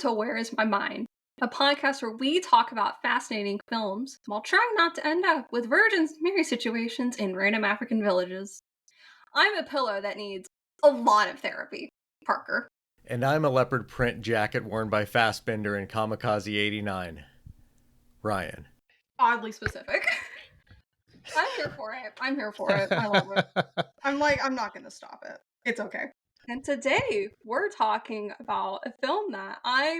to Where Is My Mind, a podcast where we talk about fascinating films while trying not to end up with virgins married situations in random African villages. I'm a pillow that needs a lot of therapy, Parker. And I'm a leopard print jacket worn by Fassbender in Kamikaze 89. Ryan. Oddly specific. I'm here for it. I love it. I'm not going to stop it. It's okay. And today we're talking about a film that I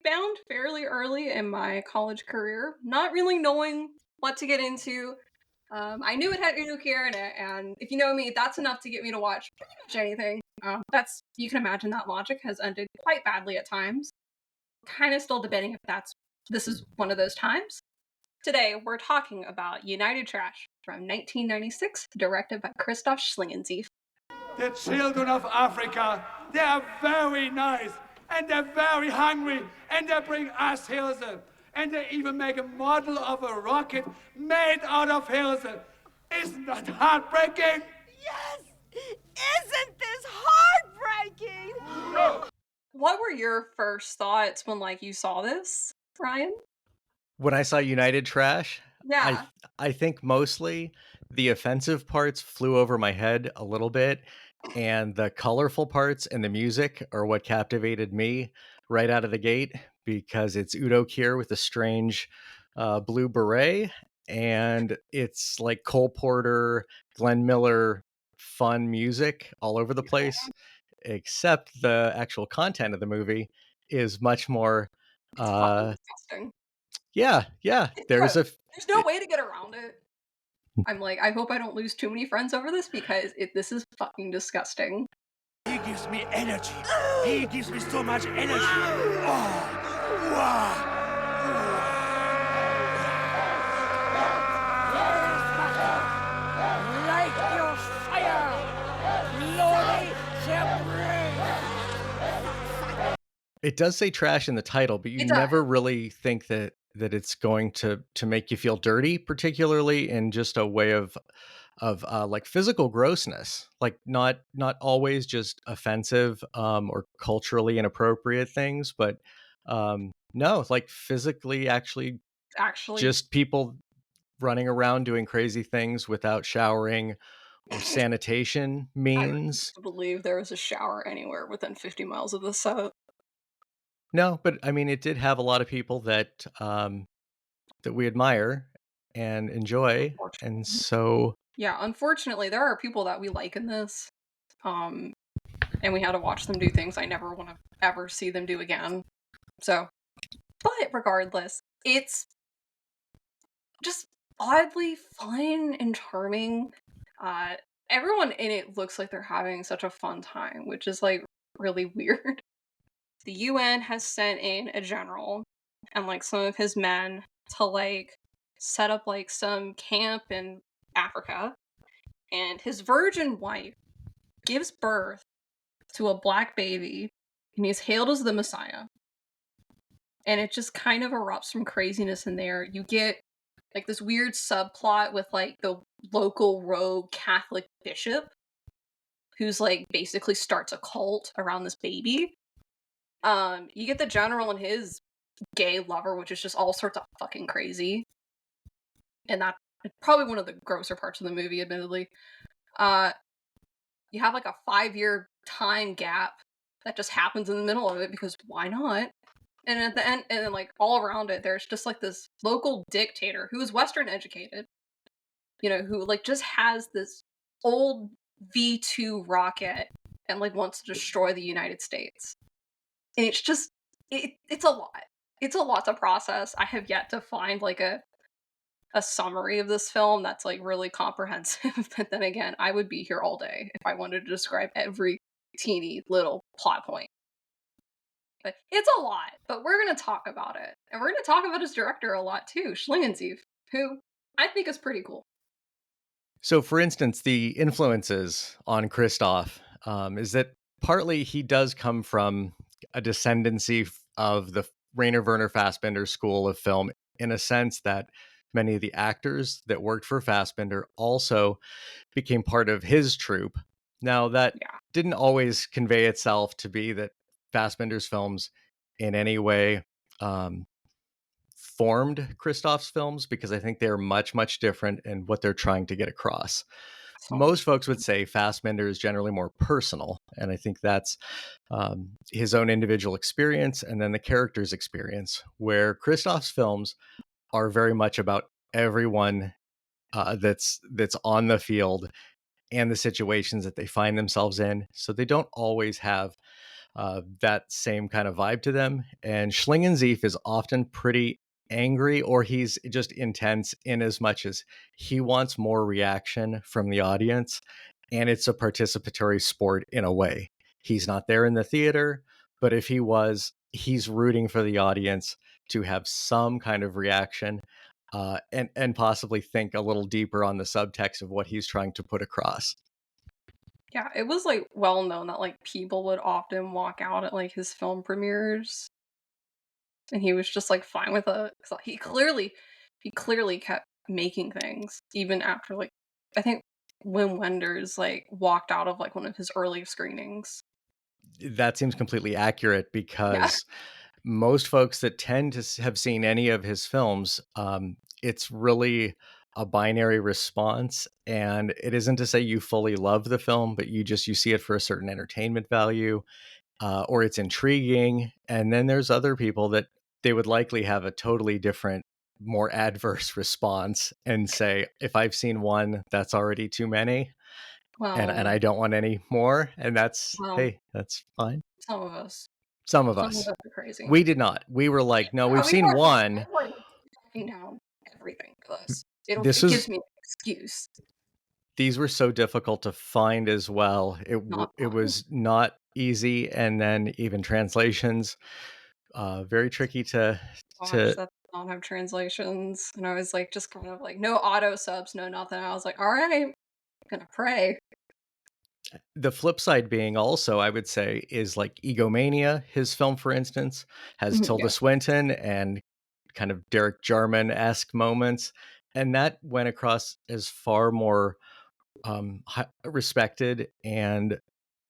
found fairly early in my college career, not really knowing what to get into. I knew it had Udo Kier in it, and if you know me, that's enough to get me to watch pretty much anything. You can imagine that logic has ended quite badly at times. Kind of still debating if this is one of those times. Today, we're talking about United Trash from 1996, directed by Christoph Schilngensief. The children of Africa, they are very nice, and they're very hungry, and they bring us Hilse. And they even make a model of a rocket made out of Hilse. Isn't that heartbreaking? Yes! Isn't this heartbreaking? No. What were your first thoughts when, you saw this, Ryan? When I saw United Trash, Yeah. I think mostly the offensive parts flew over my head a little bit, and the colorful parts and the music are what captivated me right out of the gate, because it's Udo Kier with a strange blue beret, and it's like Cole Porter, Glenn Miller, fun music all over the place, except the actual content of the movie is much more It's fucking disgusting. yeah, there's There's no way to get around it. I hope I don't lose too many friends over this because this is fucking disgusting. He gives me energy. He gives me so much energy. Oh, wow. Light your fire! Glory shall bring! It does say trash in the title, but you never really think that it's going to make you feel dirty, particularly in just a way of like physical grossness, like not always just offensive or culturally inappropriate things, but no, like physically actually just people running around doing crazy things without showering or sanitation means. I don't believe there was a shower anywhere within 50 miles of the set. No, but I mean, it did have a lot of people that that we admire and enjoy, and so yeah, unfortunately, there are people that we like in this, and we had to watch them do things I never want to ever see them do again. So, but regardless, it's just oddly fun and charming. Everyone in it looks like they're having such a fun time, which is really weird. The UN has sent in a general and some of his men to set up some camp in Africa, and his virgin wife gives birth to a black baby, and he's hailed as the Messiah. And it just kind of erupts from craziness in there. You get this weird subplot with the local rogue Catholic bishop who's basically starts a cult around this baby. You get the general and his gay lover, which is just all sorts of fucking crazy. And that's probably one of the grosser parts of the movie, admittedly. You have a 5-year time gap that just happens in the middle of it because why not? And at the end, and then all around it, there's just this local dictator who is Western educated, who just has this old V2 rocket and wants to destroy the United States. And it's just it's a lot. It's a lot to process. I have yet to find a summary of this film that's really comprehensive. But then again, I would be here all day if I wanted to describe every teeny little plot point. But it's a lot, but we're going to talk about it. And we're going to talk about his director a lot too, Schilngensief, who I think is pretty cool. So, for instance, the influences on Christoph is that partly he does come from a descendancy of the Rainer Werner Fassbinder school of film, in a sense that many of the actors that worked for Fassbinder also became part of his troupe. Now, that didn't always convey itself to be that Fassbinder's films in any way formed Christoph's films, because I think they're much, much different in what they're trying to get across. So, Most folks would say Fassbinder is generally more personal, and I think that's his own individual experience and then the character's experience, where Christoph's films are very much about everyone that's on the field and the situations that they find themselves in. So they don't always have that same kind of vibe to them. And Schlingensief is often pretty angry, or he's just intense in as much as he wants more reaction from the audience. And it's a participatory sport in a way. He's not there in the theater, but if he was, he's rooting for the audience to have some kind of reaction, and possibly think a little deeper on the subtext of what he's trying to put across. yeah, it was like well known that like people would often walk out at like his film premieres, and he was just like fine with it. So he clearly kept making things even after like I think Wim Wenders like walked out of like one of his early screenings. That seems completely accurate, Yeah. because most folks that tend to have seen any of his films, it's really a binary response. And it isn't to say you fully love the film, but you see it for a certain entertainment value, or it's intriguing. And then there's other people that they would likely have a totally different, more adverse response and say, if I've seen one, that's already too many. And Well, I don't want any more. And well, hey, that's fine. some of us. Some of Some of us. us are crazy. We did not. We were like, no, Yeah, we've seen one. we were backing down everything for this. This It gives was me an excuse. These were so difficult to find as well. Not It fun. was not easy, and then even translations, very tricky Gosh, to. that don't have translations. And I was like just kind of like no auto subs, no nothing. I was like, all right, I'm gonna pray. The flip side being also, I would say, is like Egomania. His film, for instance, has Mhm, Tilda yeah. Swinton and kind of Derek Jarman-esque moments, and that went across as far more respected and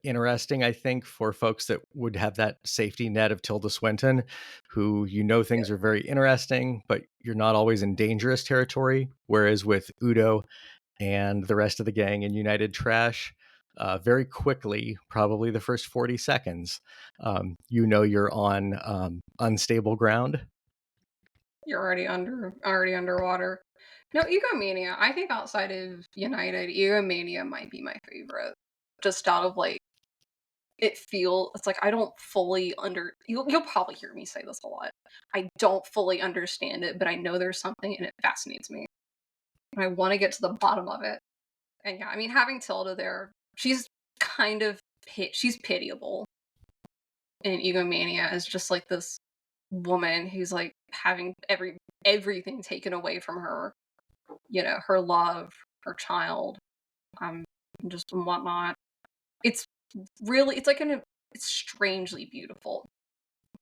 interesting, I think, for folks that would have that safety net of Tilda Swinton, who things are very interesting, but you're not always in dangerous territory. Whereas with Udo and the rest of the gang in United Trash, very quickly, probably the first 40 seconds, you're on unstable ground. You're already underwater. No, Egomania. I think outside of United, Egomania might be my favorite. Just out of like it's like I don't fully you'll probably hear me say this a lot. I don't fully understand it, but I know there's something and it fascinates me. And I want to get to the bottom of it. And yeah, I mean having Tilda there, she's kind of she's pitiable in Egomania as just like this woman who's like having everything taken away from her, her love, her child, um, and just and whatnot. It's it's like it's strangely beautiful.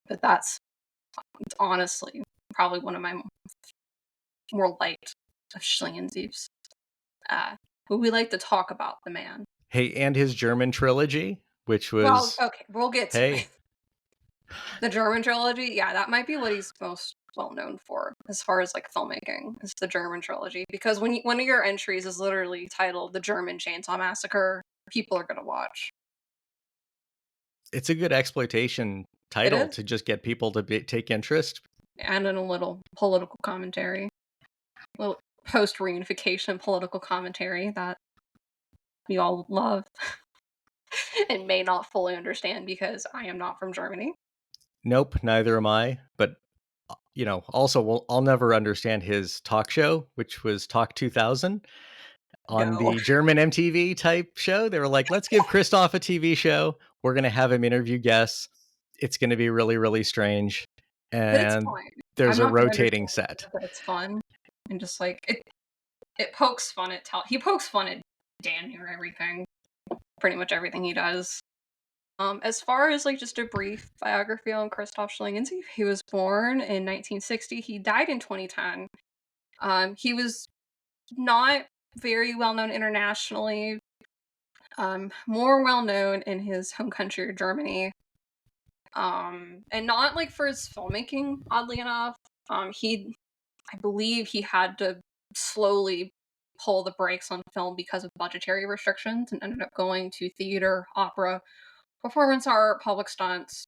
But it's honestly probably one of my more liked of Schlingensief's. Uh, but we like to talk about the man. Hey, and his German trilogy, which Well, was, okay, we'll get to hey, it. The German trilogy, yeah, that might be what he's most well known for as far as like filmmaking is the German trilogy. Because one of your entries is literally titled "The German Chainsaw Massacre," people are gonna watch. it's a good exploitation It title is, to just get people to take interest. and in a little political commentary, little post reunification political commentary that we all love and may not fully understand because I am not from Germany. Nope, neither am I. But also, I'll never understand his talk show, which was Talk 2000 on No, the German MTV type show. They were like, let's give Christoph a TV show. We're going to have him interview guests. It's going to be really, really strange. but it's And fine. I'm there's a not gonna rotating understand set. it, but it's fun and just like it pokes fun at he pokes fun at damn near everything, pretty much everything he does. As far as like just a brief biography on Christoph Schlingensief, he was born in 1960. He died in 2010. He was not very well known internationally. More well known in his home country of Germany. And not like for his filmmaking, oddly enough. I believe he had to slowly pull the brakes on film because of budgetary restrictions and ended up going to theater, opera, performance art, public stunts,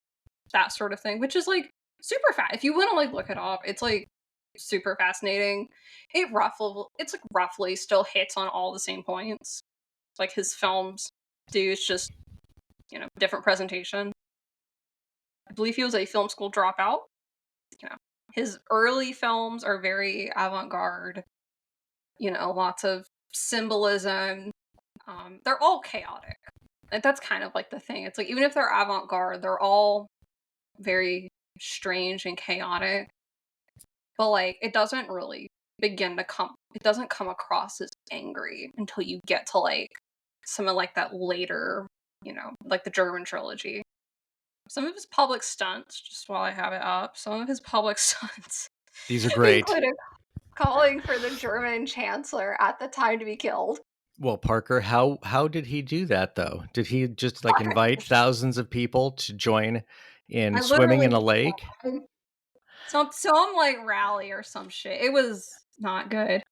that sort of thing, which is like super fast. If you want to like look it up, it's like super fascinating. It's like roughly still hits on all the same points. Like his films do, it's just, different presentation. I believe he was a film school dropout. His early films are very avant-garde, lots of symbolism. They're all chaotic. And that's kind of like the thing. It's like even if they're avant-garde, they're all very strange and chaotic. But like it doesn't come across as angry until you get to like some of like that later, like the German trilogy. Some of his public stunts, just while I have it up, some of his public stunts These are great. included calling for the German chancellor at the time to be killed. Well, Parker, how did he do that though? Did he just like invite thousands of people to join in I swimming literally in a lake? some like rally or some shit. It was not good.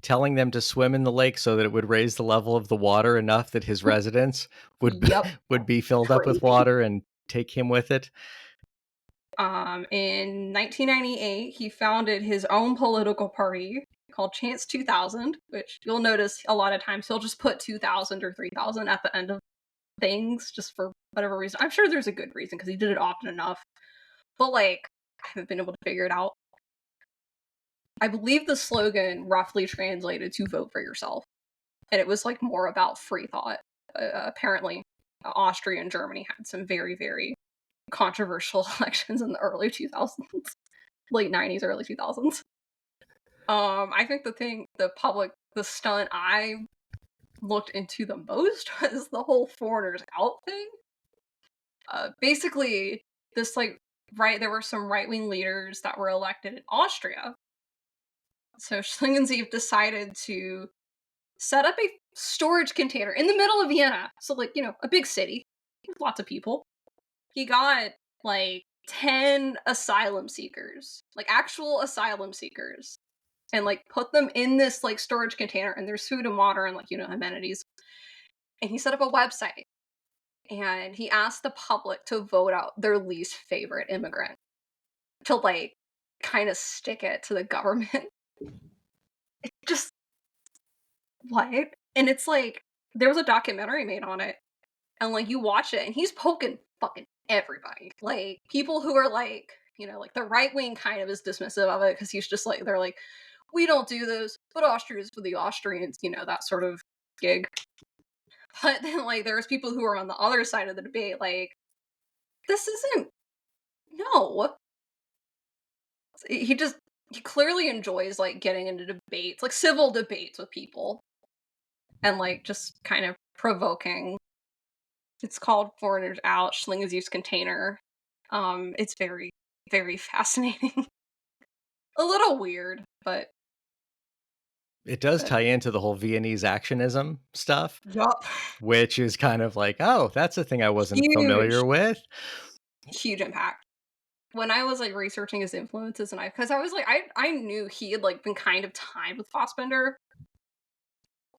Telling them to swim in the lake so that it would raise the level of the water enough that his residence would Yep. would be filled up with Crazy. water and take him with it. In 1998, he founded his own political party called Chance 2000, which you'll notice a lot of times he'll just put 2000 or 3000 at the end of things just for whatever reason. I'm sure there's a good reason because he did it often enough. But like, I haven't been able to figure it out. I believe the slogan roughly translated to vote for yourself. And it was like more about free thought. Apparently, Austria and Germany had some very, very controversial elections in the early 2000s, late 90s, early 2000s. I think the stunt I looked into the most was the whole foreigners out thing. Basically, there were some right-wing leaders that were elected in Austria. So Schlingensief decided to set up a storage container in the middle of Vienna. So like, a big city with lots of people. He got like 10 asylum seekers, like actual asylum seekers, and like put them in this like storage container, and there's food and water and like, amenities. And he set up a website and he asked the public to vote out their least favorite immigrant to like kind of stick it to the government. It just, what? And it's like, there was a documentary made on it, and like you watch it and he's poking fucking everybody. Like people who are like, like the right wing kind of is dismissive of it because he's just like, they're like, we don't do this, but Austria is for the Austrians, that sort of gig. But then like there's people who are on the other side of the debate, like, this isn't, no. He clearly enjoys like getting into debates, like civil debates with people, and like just kind of provoking. It's called Foreigners Out, Schlingensief's Container. It's very, very fascinating. A little weird, but It does tie into the whole Viennese actionism stuff, yup. which is kind of like, oh, that's a thing I wasn't familiar Huge, with. huge impact. When I was like researching his influences, because I was like, I knew he had like been kind of tied with Fassbender,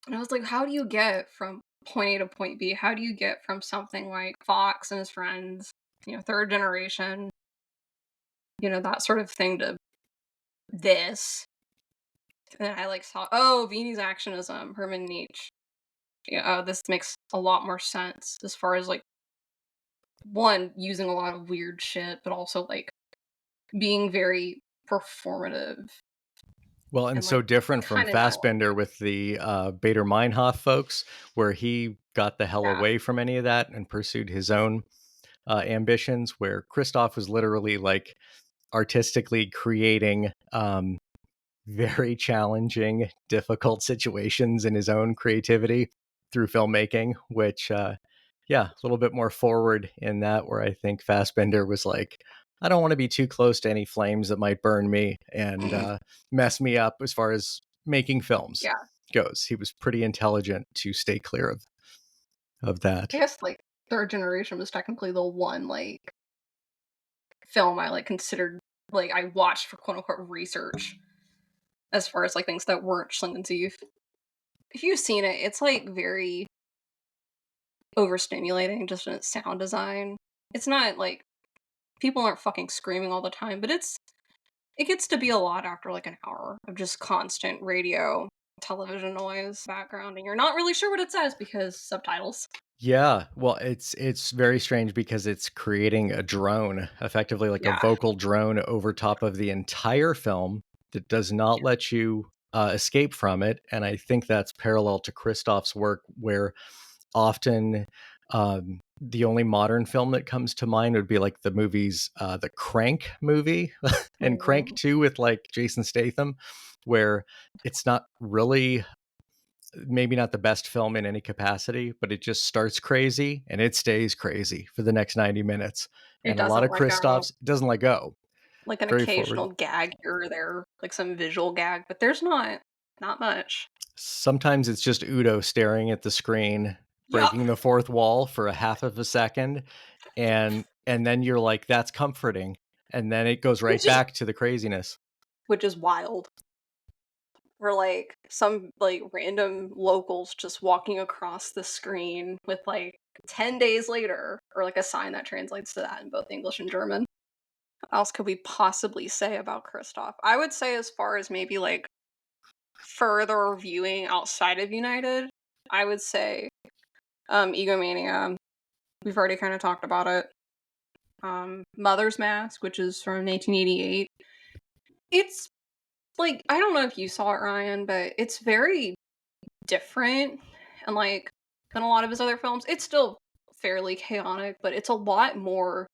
and I was like, how do you get from point A to point B? How do you get from something like Fox and his friends, third generation, that sort of thing, to this? And then I like saw, oh, Viennese actionism, Hermann Nietzsche. This makes a lot more sense as far as like, one, using a lot of weird shit, but also like being very performative. Well, and so like, different from kinda Fassbender with the Bader Meinhof folks, where he got the hell Yeah. away from any of that and pursued his own ambitions, where Christoph was literally like artistically creating very challenging, difficult situations in his own creativity through filmmaking, which, yeah, a little bit more forward in that, where I think Fassbender was like, I don't want to be too close to any flames that might burn me and mess me up as far as making films Yeah. goes. He was pretty intelligent to stay clear of that. I guess like third generation was technically the one like film I like considered, like I watched for quote unquote research as far as like things that weren't Schlingensief. If you've seen it, it's like very overstimulating just in its sound design. It's not like people aren't fucking screaming all the time, but it gets to be a lot after like an hour of just constant radio, television noise background, and you're not really sure what it says because subtitles. Yeah, well, it's very strange because it's creating a drone, effectively like a Yeah. vocal drone over top of the entire film that does not let you escape from it. And I think that's parallel to Christoph's work, where often the only modern film that comes to mind would be like the movies, the Crank movie and Crank Mm. 2 with like Jason Statham, where it's not really maybe not the best film in any capacity, but it just starts crazy and it stays crazy for the next 90 minutes. It And a lot doesn't of let go. Christoph's doesn't let go. Like an Very forward. occasional gag here or there, like some visual gag, but there's not much. Sometimes it's just Udo staring at the screen, Yup. breaking the fourth wall for a half of a second, and then you're like, that's comforting. And then it goes right Which is back to the craziness. wild. We're like some like random locals just walking across the screen with like 10 days later, or like a sign that translates to that in both English and German. What else could we possibly say about Christoph? I would say, as far as maybe like further viewing outside of United, I would say Egomania. We've already kind of talked about it. Mother's Mask, which is from 1988. It's like, I don't know if you saw it, Ryan, but it's very different and like than a lot of his other films. It's still fairly chaotic, but it's a lot more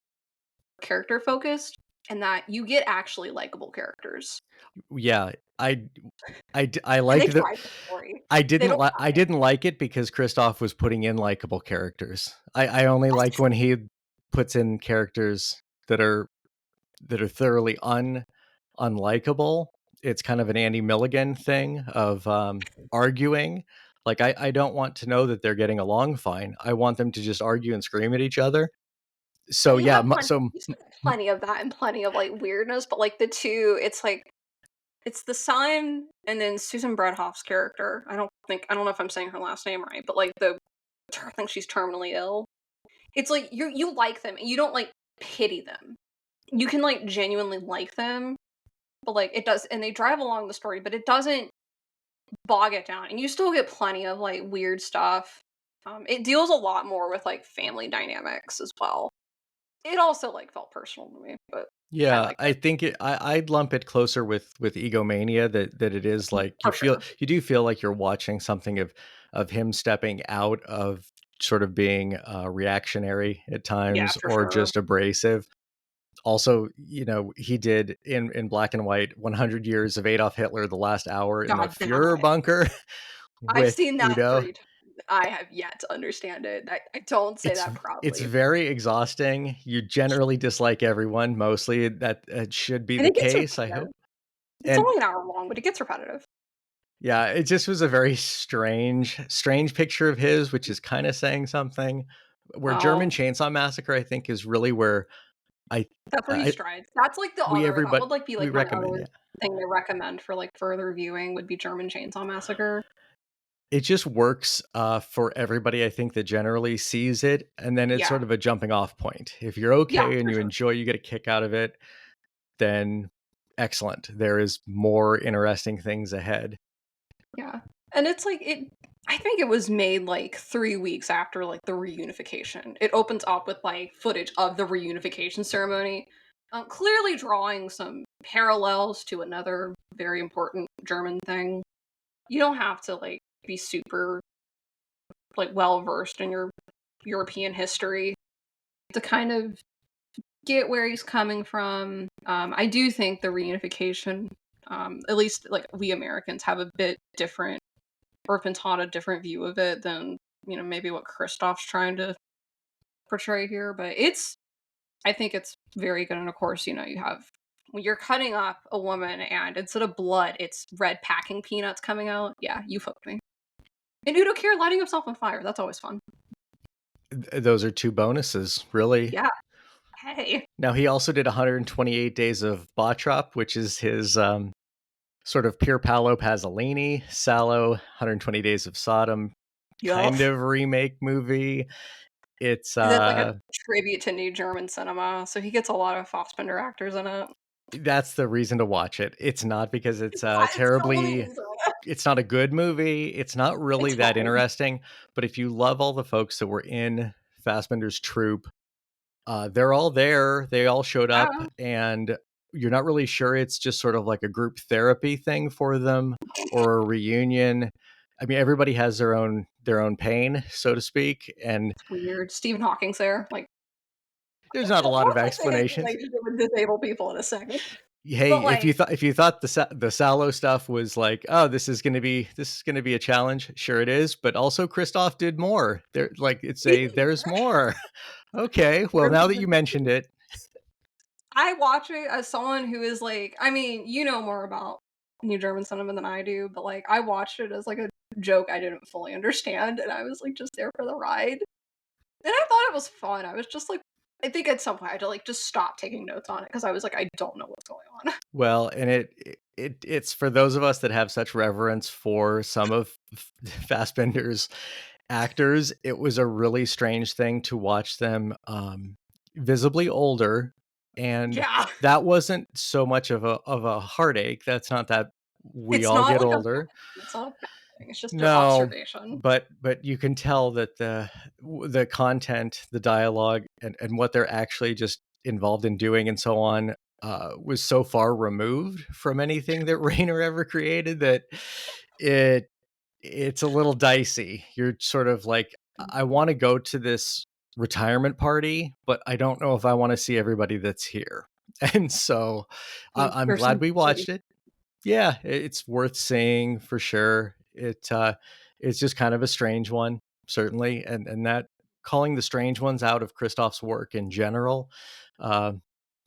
character focused, and that you get actually likable characters. Yeah, I And they like the drive the story. I They didn't don't li hide I it. didn't like it because Christoph was putting in likable characters. I only like when he puts in characters that are thoroughly unlikable. It's kind of an Andy Milligan thing of arguing. Like I don't want to know that they're getting along fine. I want them to just argue and scream at each other. So And yeah, you still have plenty of that and plenty of like weirdness, but like the two, it's like it's the son and then Susan Bredhoff's character. I don't know if I'm saying her last name right, but like I think she's terminally ill. It's like you like them and you don't like pity them. You can like genuinely like them, but like it does, and they drive along the story, but it doesn't bog it down, and you still get plenty of like weird stuff. It deals a lot more with like family dynamics as well. It also like felt personal to me, but I yeah, liked I it think I'd lump it closer with Egomania, that it is like for sure. you do feel like you're watching something of him stepping out of sort of being reactionary at Yeah, times for or sure. just abrasive. Also, you know, he did in black and white 100 years of Adolf Hitler, the last hour in the God damn Fuhrer it! bunker I've with seen that Udo. 3 times. I have yet to understand it. I don't say that It's proudly. very exhausting. You generally dislike everyone, mostly that it should be And the it gets case, I repetitive. hope. It's And only an hour long, but it gets repetitive. yeah, it just was a very strange picture of his, which is kind of saying something. Where German Well, Chainsaw Massacre, I think, is really where I, that's where he I strides. That's like the we other that everybody would like be we like my recommend. other Yeah, thing to recommend for like further viewing would be German Chainsaw Massacre. it just works for everybody. I think that generally sees it, and then it's Yeah. sort of a jumping off point. If you're Yeah, okay and for you sure. enjoy, you get a kick out of it, then excellent. There is more interesting things ahead. Yeah. And it's like I think it was made like 3 weeks after like the reunification. It opens up with like footage of the reunification ceremony, clearly drawing some parallels to another very important German thing. You don't have to like be super like well versed in your European history to kind of get where he's coming from. I do think the reunification, at least like we Americans have a bit different, or have been taught a different view of it than maybe what Christoph's trying to portray here. But I think it's very good. And of course, you have when you're cutting up a woman and instead of blood, it's red packing peanuts coming out. Yeah, you hooked me. And Udo Kier lighting himself on fire. That's always fun. Those are two bonuses, really. Yeah. okay. Now, he also did 128 Days of Bottrop, which is his sort of Pier Paolo Pasolini, Salò, 120 Days of Sodom kind Yuff. of remake movie. It's That's like a tribute to New German cinema, so he gets a lot of Fassbinder actors in it. that's the reason to watch it. It's not because it's It's the only terribly reason. it's not a good movie. It's not really It's that fine. interesting, but if you love all the folks that were in Fassbinder's troupe, they're all there. They all showed up, Yeah. and you're not really sure it's just sort of like a group therapy thing for them or a reunion. I mean, everybody has their own pain, so to speak, and It's weird. Stephen Hawking's there. Like, there's not a lot we'll of get to his explanations. relationship with disabled people in a second. Hey, But like, if you thought the Sallow stuff was like, oh, this is gonna be a challenge, sure it is, but also Christoph did more. There, like it's he a did there's more. more. Okay, well now that you mentioned it, I watch it as someone who is like, I mean, you know more about New German cinema than I do, but like, I watched it as like a joke I didn't fully understand, and I was like just there for the ride. And I thought it was fun. I was just like, I think at some point I had to like just stop taking notes on it because I was like, I don't know what's going on. well, and it's for those of us that have such reverence for some of Fassbender's actors, it was a really strange thing to watch them visibly older, and Yeah. that wasn't so much of a heartache. That's not that we It's all not get like a older. it's not a bad thing. It's just an No, observation. but you can tell that the content, the dialogue, and what they're actually just involved in doing and so on was so far removed from anything that Rayner ever created that it it's a little dicey. You're sort of like, I want to go to this retirement party, but I don't know if I want to see everybody that's here. And so I'm There's glad some we shitty. watched it. Yeah, it's worth seeing for sure. It's just kind of a strange one, certainly, and that calling the strange ones out of Christoph's work in general, uh,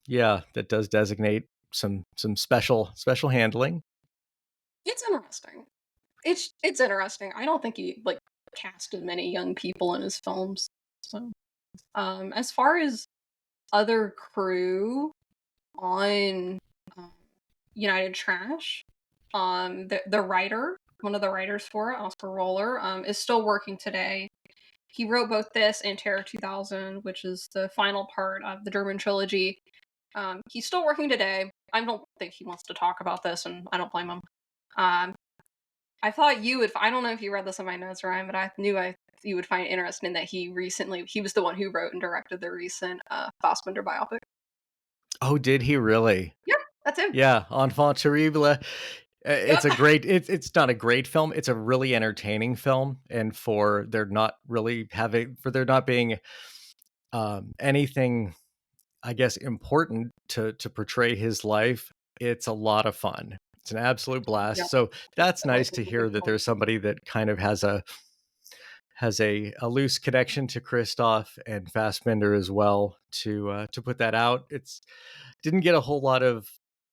yeah, that does designate some special handling. It's interesting. It's interesting. I don't think he like casted many young people in his films. So, as far as other crew on um, United Trash, the writer, one of the writers for it, Oscar Roller, is still working today. He wrote both this and Terror 2000, which is the final part of the German trilogy. He's still working today. I don't think he wants to talk about this, and I don't blame him. Um, I thought you would. I don't know if you read this in my notes, Ryan, but you would find it interesting that he was the one who wrote and directed the recent Fassbinder biopic. Oh, did he really? Yep, that's him. Yeah, Enfant Terrible. It's Yep. a great. It's not a great film. It's a really entertaining film, and for there not being anything, I guess, important to portray his life, it's a lot of fun. It's an absolute Yep. blast. So that's Like, nice to hear that there's somebody that kind of has a loose connection to Christoph and Fassbinder as well to put that out. It's didn't get a whole lot of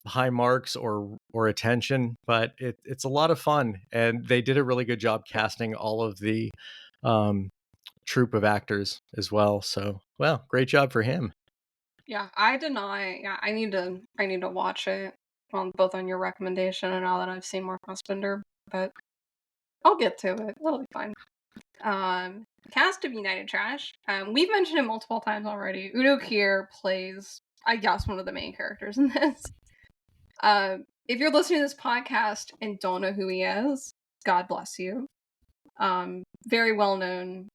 high marks or attention, but it's a lot of fun, and they did a really good job casting all of the um, troupe of actors as well. So, well, great job for him. Yeah, I did not. Yeah, I need to watch it on both on your recommendation and now that I've seen more Fassbinder, but I'll get to it. It'll be fine. Cast of United Trash. We've mentioned him multiple times already. Udo Kier plays, I guess, one of the main characters in this. If you're listening to this podcast and don't know who he is, God bless you. Very well known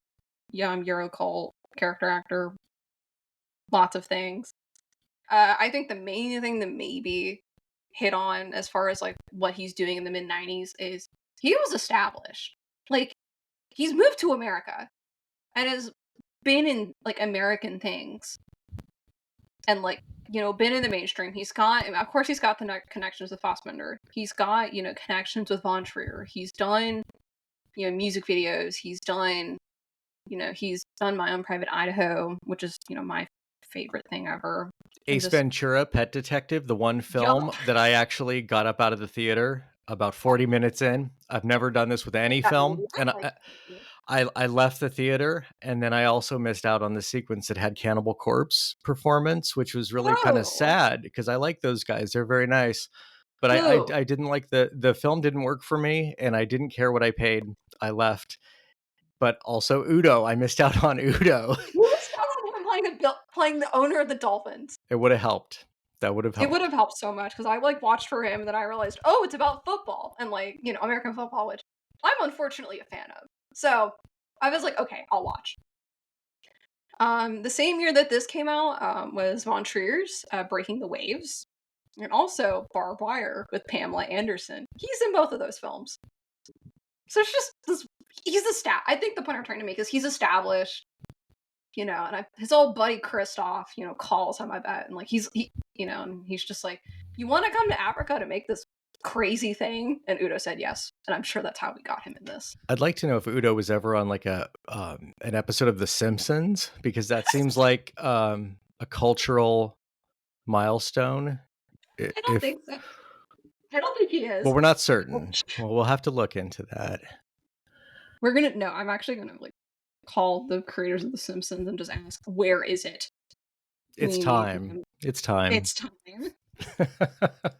young Eurocult character actor. Lots of things. I think the main thing that maybe hit on as far as like what he's doing in the mid 90s is he was established. Like he's moved to America and has been in like American things and like been in the mainstream. He's got, of course, he's got the connections with Fassbinder. He's got connections with Von Trier. He's done music videos. He's done My Own Private Idaho, which is my favorite thing ever. Ace Ventura, Pet Detective, the one film that I actually got up out of the theater about 40 minutes in. I've never done this with any film, and I left the theater, and then I also missed out on the sequence that had Cannibal Corpse performance, which was really kind of Oh, sad because I like those guys. They're very nice. But who? I didn't like the film didn't work for me, and I didn't care what I paid. I left. But also Udo, I missed out on Udo. You missed out on him playing the owner of the Dolphins. It would have helped. That would have It would helped. have helped so much because I like watched for him and then I realized, oh, it's about football and like, you know, American football, which I'm unfortunately a fan of. So I was like, okay, I'll watch. The same year that this came out was Von Trier's Breaking the Waves, and also Barbed Wire with Pamela Anderson. He's in both of those films. So it's just this. He's I think the point I'm trying to make is he's established, you know, and his old buddy Christoph, you know, calls him, I bet, and like you know, and he's just like, "You want to come to Africa to make this crazy thing?" And Udo said yes, and I'm sure that's how we got him in this. I'd like to know if Udo was ever on like an episode of The Simpsons, because that seems like a cultural milestone. I don't If think so. I don't think he is. Well, we're not certain. Well, we'll have to look into that. We're gonna no. I'm actually gonna like call the creators of The Simpsons and just ask, where is it? It's We need time. him. It's time. It's time.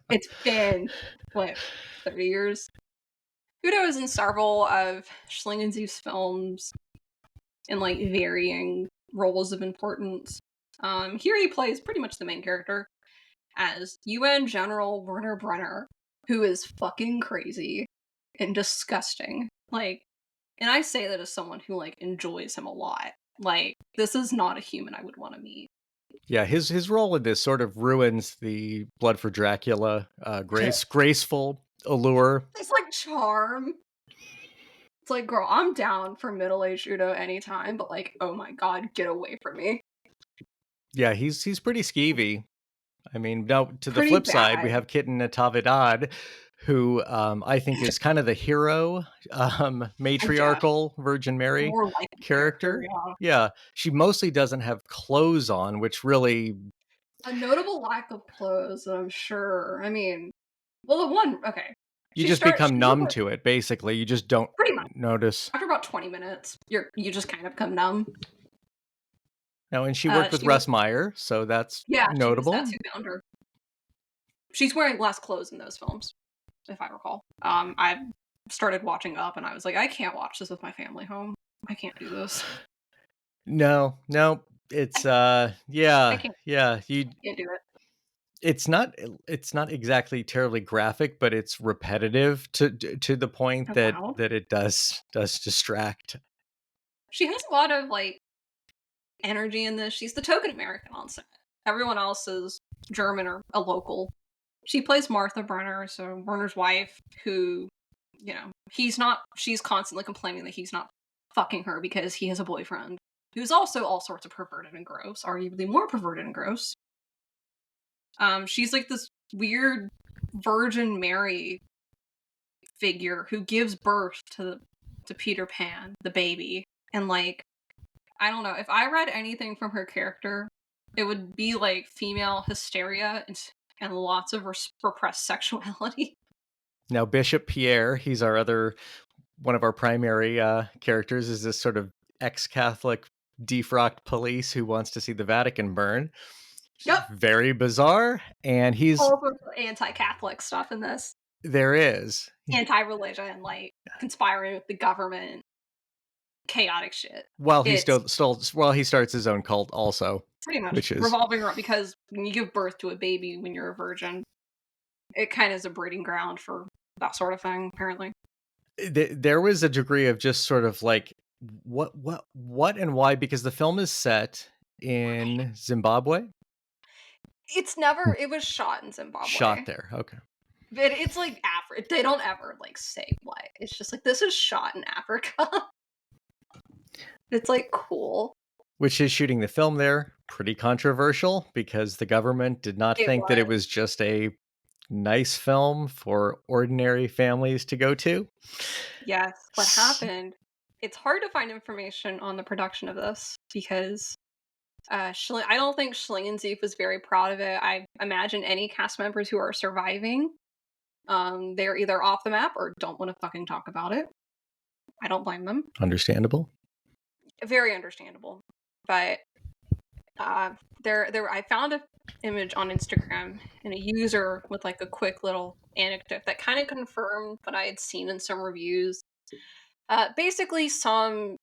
It's been what 30 years. Udo is in several of Schlingensief's films in like varying roles of importance. Here he plays pretty much the main character as UN General Werner Brenner, who is fucking crazy and disgusting. Like, and I say that as someone who like enjoys him a lot. Like, this is not a human I would want to meet. Yeah, his role in this sort of ruins the Blood for Dracula graceful allure. It's like charm. It's like, girl, I'm down for middle-aged Udo anytime, but like, oh my god, get away from me. Yeah, he's pretty skeevy. I mean, now to the Pretty flip side, we bad. have Kitten Natavidad, who I think is kind of the hero, matriarchal Virgin Mary More like a character. yeah. Yeah, she mostly doesn't have clothes on, which really A notable lack of clothes, I'm sure. I mean, well, the one, okay. you She just starts, become numb to it. Basically, you just don't pretty much. notice. After about 20 minutes, you just kind of become numb. Now, and she worked with She Russ Meyer, so that's yeah, notable. that's who found her. She's wearing less clothes in those films, if I recall. I started watching Up, and I was like, I can't watch this with my family home. I can't do this. No, it's I yeah, can't. yeah. I can't do it. It's not exactly terribly graphic, but it's repetitive to the point that Wow. it does distract. She has a lot of like energy in this. She's the token American on set. Everyone else is German or a local. She plays Martha Brenner, so Werner's wife, who, you know, she's constantly complaining that he's not fucking her because he has a boyfriend who's also all sorts of perverted and gross, arguably more perverted and gross. She's like this weird Virgin Mary figure who gives birth to Peter Pan, the baby, and like, I don't know, if I read anything from her character, it would be like female hysteria and lots of repressed sexuality. Now, Bishop Pierre, he's one of our primary characters, is this sort of ex-Catholic defrocked police who wants to see the Vatican burn. Yep. Very bizarre, and he's all sorts of anti-Catholic stuff in this. There is Anti-religion, like conspiring with the government, chaotic shit. Well, he he starts his own cult also. Pretty much which is revolving around, because when you give birth to a baby when you're a virgin, it kind of is a breeding ground for that sort of thing, apparently. There was a degree of just sort of like what and why, because the film is set in Zimbabwe. It was shot in Zimbabwe. Shot there, okay. But it's like Africa. They don't ever like say why. It's just like, this is shot in Africa. It's like cool. Which is shooting the film there pretty controversial, because the government did not think that it was just a nice film for ordinary families to go to. Yes. What happened? It's hard to find information on the production of this because I don't think Schlingensief was very proud of it. I imagine any cast members who are surviving, they're either off the map or don't want to fucking talk about it. I don't blame them. Understandable. Very understandable. But I found an image on Instagram and a user with like a quick little anecdote that kind of confirmed what I had seen in some reviews. Basically, some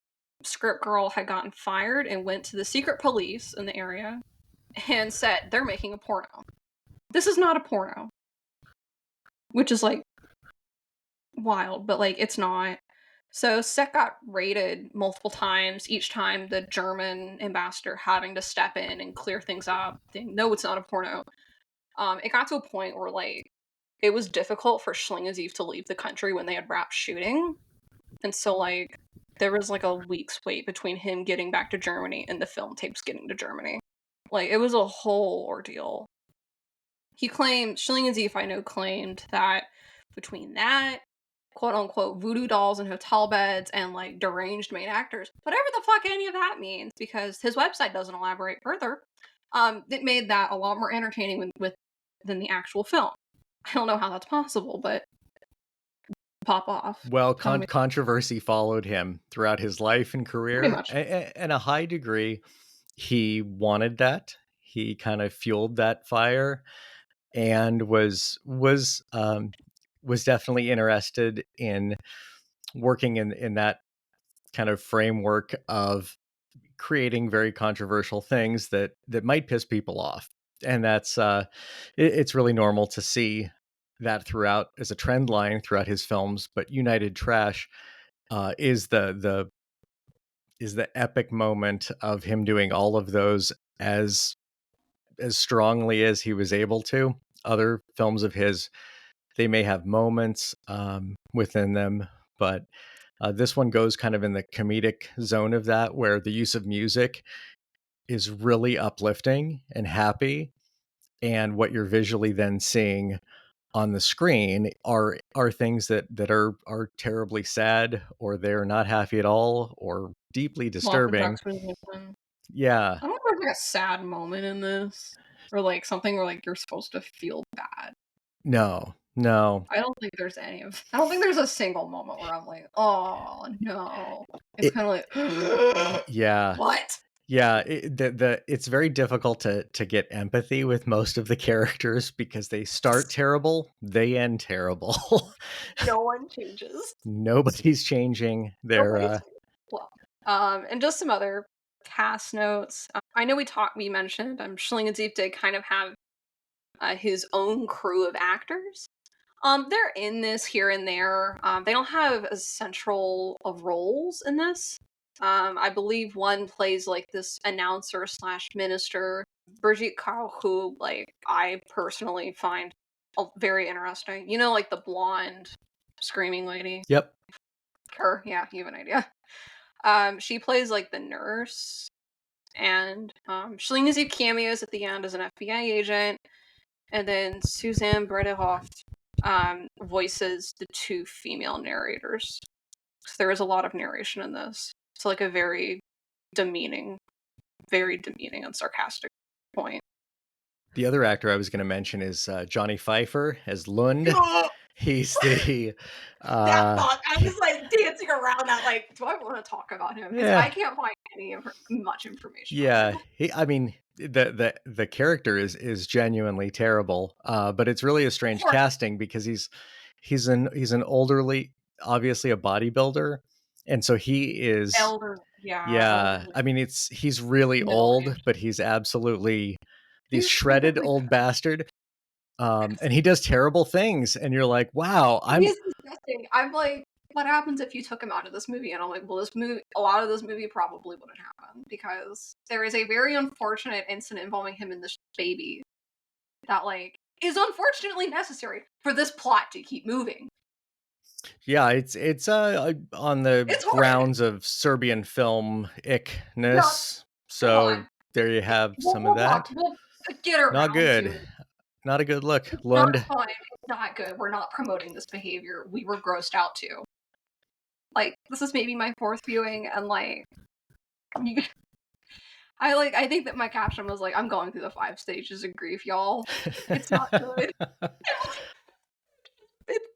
script girl had gotten fired and went to the secret police in the area and said they're making a porno. This is not a porno, which is like wild, but like it's not. So set got raided multiple times, each time the German ambassador having to step in and clear things up. No, it's not a porno. It got to a point where like it was difficult for Schilngensief to leave the country when they had wrapped shooting. And so like there was like a week's wait between him getting back to Germany and the film tapes getting to Germany. Like it was a whole ordeal. He claimed, Schilngensief I know claimed that between that, quote unquote, voodoo dolls and hotel beds and like deranged main actors, whatever the fuck any of that means, because his website doesn't elaborate further, it made that a lot more entertaining than the actual film. I don't know how that's possible, but pop off. Well, controversy followed him throughout his life and career. Pretty much. And a high degree, he wanted that. He kind of fueled that fire and was definitely interested in working in that kind of framework of creating very controversial things that might piss people off. And that's it's really normal to see that throughout as a trend line throughout his films. But United Trash is the epic moment of him doing all of those as strongly as he was able to. Other films of his, they may have moments within them, but this one goes kind of in the comedic zone of that, where the use of music is really uplifting and happy, and what you're visually then seeing on the screen are things that are terribly sad, or they're not happy at all, or deeply disturbing. Yeah. I don't know if there's like a sad moment in this, or like something where like you're supposed to feel bad. No. I don't think there's I don't think there's a single moment where I'm like, oh no. It's kind of like, yeah. What? Yeah, it's very difficult to get empathy with most of the characters because they start terrible, they end terrible. No one changes. Nobody's changing. They're well, and just some other cast notes. I know we mentioned Schilngensief did kind of have his own crew of actors. They're in this here and there. They don't have as central of roles in this. I believe one plays like this announcer / minister, Brigitte Karl, who like I personally find very interesting. You know, like the blonde screaming lady. Yep. Her, yeah, you have an idea. She plays like the nurse, and Schilngensief cameos at the end as an FBI agent, and then Suzanne Brederhoff voices the two female narrators. So there is a lot of narration in this. It's like a very demeaning and sarcastic point. The other actor I was going to mention is Johnny Pfeiffer as Lund. He's the that thought, I was like dancing around that, like, do I want to talk about him? Because I can't find much information. Yeah, I mean, the character is genuinely terrible, but it's really a strange casting because he's an elderly, obviously a bodybuilder, and so he is elder. Yeah, I mean, he's really old, but he's absolutely the shredded old bastard. And he does terrible things, and you're like, wow, He's disgusting. I'm like, what happens if you took him out of this movie? And I'm like, well, a lot of this movie probably wouldn't happen, because there is a very unfortunate incident involving him and this baby that like is unfortunately necessary for this plot to keep moving. Yeah, it's on the grounds of Serbian film ickness. So there you have some of that. We'll get around. Not good. Not a good look. Lund. Not fun. It's not good. We're not promoting this behavior. We were grossed out too. Like, this is maybe my fourth viewing, and like, I think that my caption was like, I'm going through the 5 stages of grief, y'all. It's not good.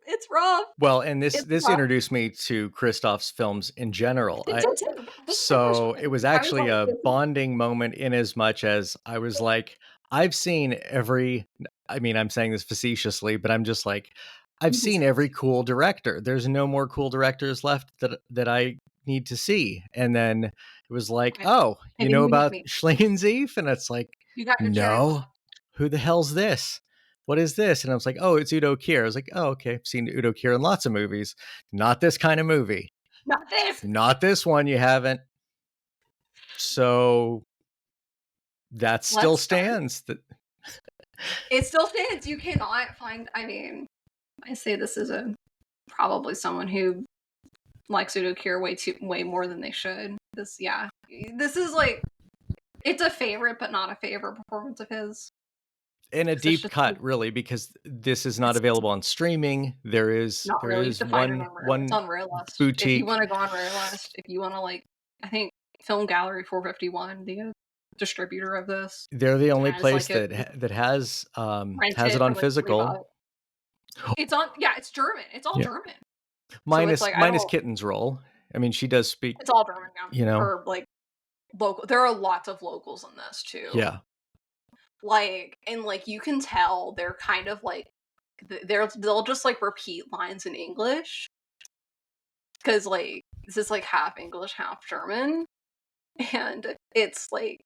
It's rough. Well, and It's this rough. introduced me to Christoph's films in general. It did too. This is my first So one. it was I was actually like, a this is bonding moment in as much as I was like, I've seen every, I mean, I'm saying this facetiously, but I'm just like, I've seen every cool director. There's no more cool directors left that I need to see. And then it was like, I oh, you think know you got about me. Schlingensief? And it's like, You got your cherry no, pop. who the hell's this? What is this? And I was like, oh, it's Udo Kier. I was like, oh, okay. I've seen Udo Kier in lots of movies. Not this kind of movie. Not this. Not this one, you haven't. So that still Let's start. stands. It still stands. You cannot find. I mean, I say this as a probably someone who likes Udo Kier way more than they should. This is like it's a favorite, but not a favorite performance of his. In a 'Cause it's deep just cut, really, because this is not it's available on streaming. There is not really. You have to find it on Rare. It's one on Rare List. If you boutique. want to go on Rare List, if you want to I think Film Gallery 451, the distributor of this, They're the only has place a that has rent it it for on like physical. $3. It's on. Yeah, it's German. It's all Yeah. German. So it's like I Minus don't. Kitten's role. I mean, she does speak. It's all German now. You know. Or like local. There are lots of locals in this too. Yeah. And you can tell they're kind of like they'll just like repeat lines in English because this is like half English, half German, and it's like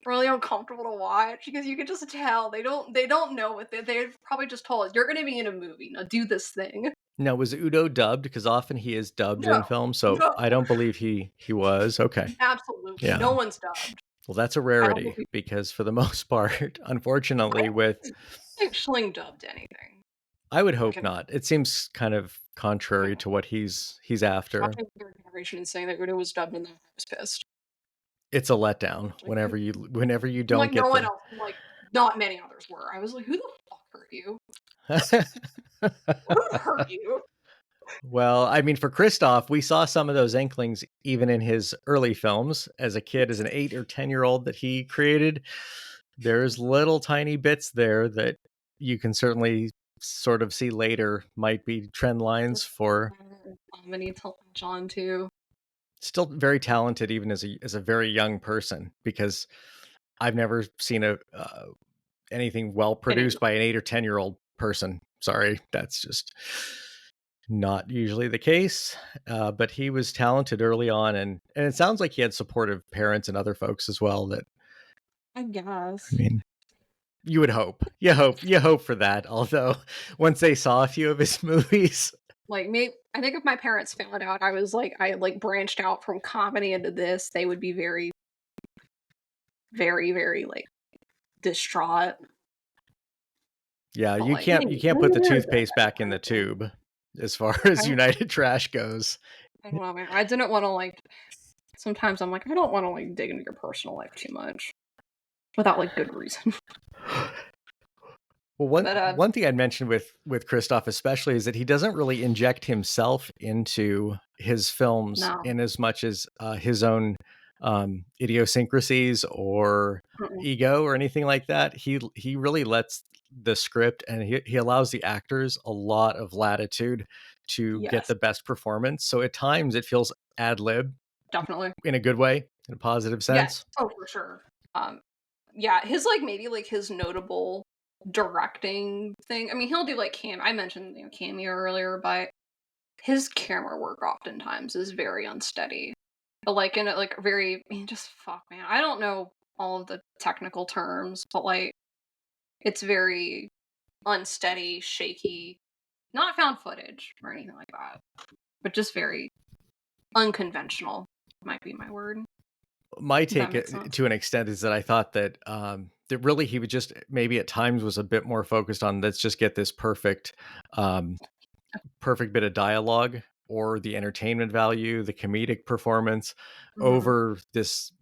really uncomfortable to watch because you can just tell they don't know what they've probably just told us, you're going to be in a movie, now do this thing. Now, was Udo dubbed? Because often he is dubbed No, in film, so no, I don't believe he was. Okay. absolutely, Yeah. no one's dubbed. Well, that's a I don't rarity believe because for the most part, unfortunately, with Schling dubbed anything. I would hope not. It seems kind of contrary to what he's after. Watching the third generation and saying that Udo was dubbed and then I was pissed. It's a letdown whenever you don't like get no one else, not many others were. I was like, who the fuck hurt you? Who hurt you? Well, I mean, for Christoph, we saw some of those inklings even in his early films as a kid, as an 8 or 10-year-old that he created. There's little tiny bits there that you can certainly sort of see later might be trend lines for. Comedy to latch on to. Still very talented, even as a very young person, because I've never seen anything well produced by an 8 or 10-year-old person. Sorry, that's just not usually the case. But he was talented early on, and it sounds like he had supportive parents and other folks as well. That I guess. I mean, you would hope. You hope for that. Although once they saw a few of his movies, Maybe I think if my parents found out I was I branched out from comedy into this, they would be very, very, very distraught. Yeah, you can't put the toothpaste back in the tube as far as United Trash goes. I don't know, man. I didn't want to sometimes I'm like, I don't want to dig into your personal life too much without good reason. Well, one thing I'd mentioned with Christoph especially is that he doesn't really inject himself into his films in as much as his own idiosyncrasies or ego or anything like that. He really lets the script and he allows the actors a lot of latitude to get the best performance. So at times it feels ad lib, definitely in a good way, in a positive sense. Yes. Oh, for sure. Yeah, his maybe his notable directing thing. I mean, he'll do I mentioned cameo earlier, but his camera work oftentimes is very unsteady. But in a very just fuck man. I don't know all of the technical terms, but it's very unsteady, shaky, not found footage or anything like that, but just very unconventional might be my word. My take to an extent is that I thought that that really he would just maybe at times was a bit more focused on let's just get this perfect bit of dialogue or the entertainment value, the comedic performance over this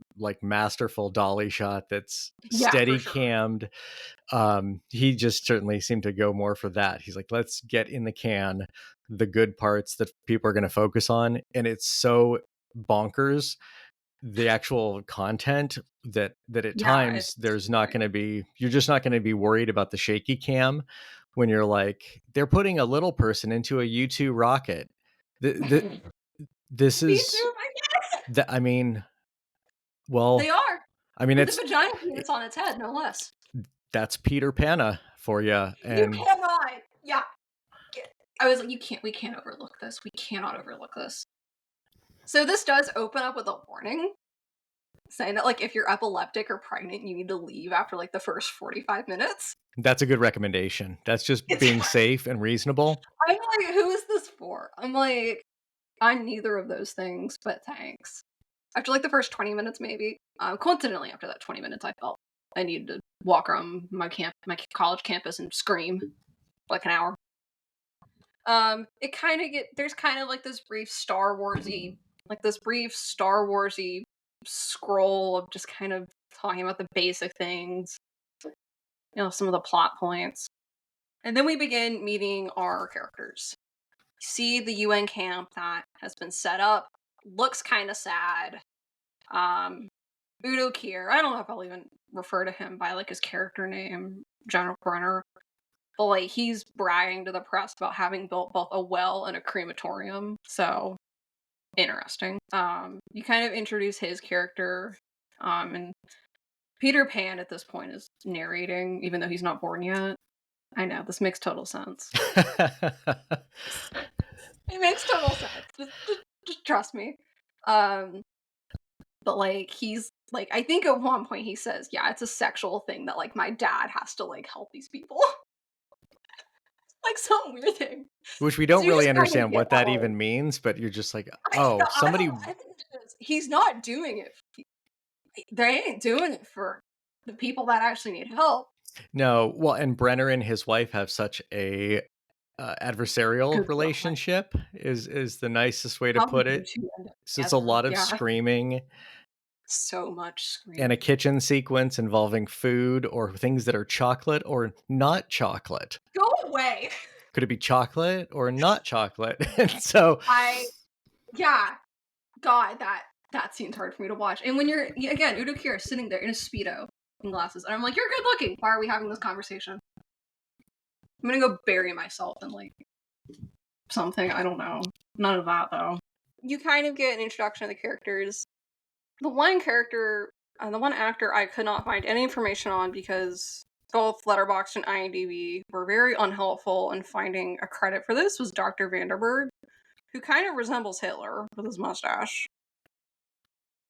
masterful dolly shot that's steady cammed. He just certainly seemed to go more for that. He's like, let's get in the can the good parts that people are going to focus on. And it's so bonkers, the actual content that at times there's not going to be, you're just not going to be worried about the shaky cam when you're like, they're putting a little person into a U-2 rocket. This Me is too, I guess. that. I mean, well, They are. I mean, With a it's vagina penis on its head, no less. that's Peter Panna for you, You and cannot. Yeah. I was like, we can't overlook this. We cannot overlook this. So this does open up with a warning, saying that like if you're epileptic or pregnant, you need to leave after like the first 45 minutes. that's a good recommendation. That's just being safe and reasonable. I'm like, who is this for? I'm like, I'm neither of those things, but thanks. After like the first 20 minutes, maybe. Coincidentally, after that 20 minutes, I felt I needed to walk around my college campus and scream like an hour. It kind of there's kind of like this brief Star Warsy scroll of just kind of talking about the basic things, some of the plot points. And then we begin meeting our characters. See the UN camp that has been set up. Looks kind of sad. Udo Kier, I don't know if I'll even refer to him by like his character name, General Brenner. But like he's bragging to the press about having built both a well and a crematorium. So interesting. You kind of introduce his character. And Peter Pan at this point is narrating, even though he's not born yet. I know, this makes total sense. It makes total sense. Just trust me. But like he's like, I think at one point he says, yeah, it's a sexual thing that like my dad has to like help these people. Like some weird thing. Which we don't So really understand what that even means, but you're just like, oh, somebody. I think he's not doing it. They ain't doing it for the people that actually need help. No, well, and Brenner and his wife have such a adversarial Good relationship is the nicest way to put it. So it's a lot of screaming. So much screaming. And a kitchen sequence involving food or things that are chocolate or not chocolate. Go away. Could it be chocolate or not chocolate? And so God, that seems hard for me to watch. And when you're Udo Kier sitting there in a Speedo and glasses, and I'm like, you're good looking. Why are we having this conversation? I'm gonna go bury myself in like something. I don't know. None of that though. You kind of get an introduction of the characters. The one character, the one actor I could not find any information on because both Letterboxd and IMDb were very unhelpful in finding a credit for this was Dr. Vanderberg, who kind of resembles Hitler with his mustache.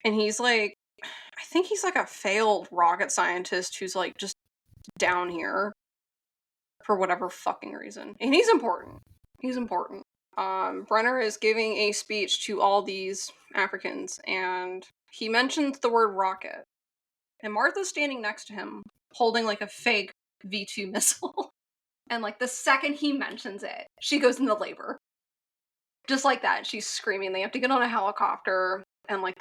And he's like, I think he's like a failed rocket scientist who's like just down here for whatever fucking reason. And he's important. Brenner is giving a speech to all these Africans, and he mentions the word rocket. And Martha's standing next to him, holding like a fake V2 missile. And like the second he mentions it, she goes into labor. Just like that, she's screaming. They have to get on a helicopter, and like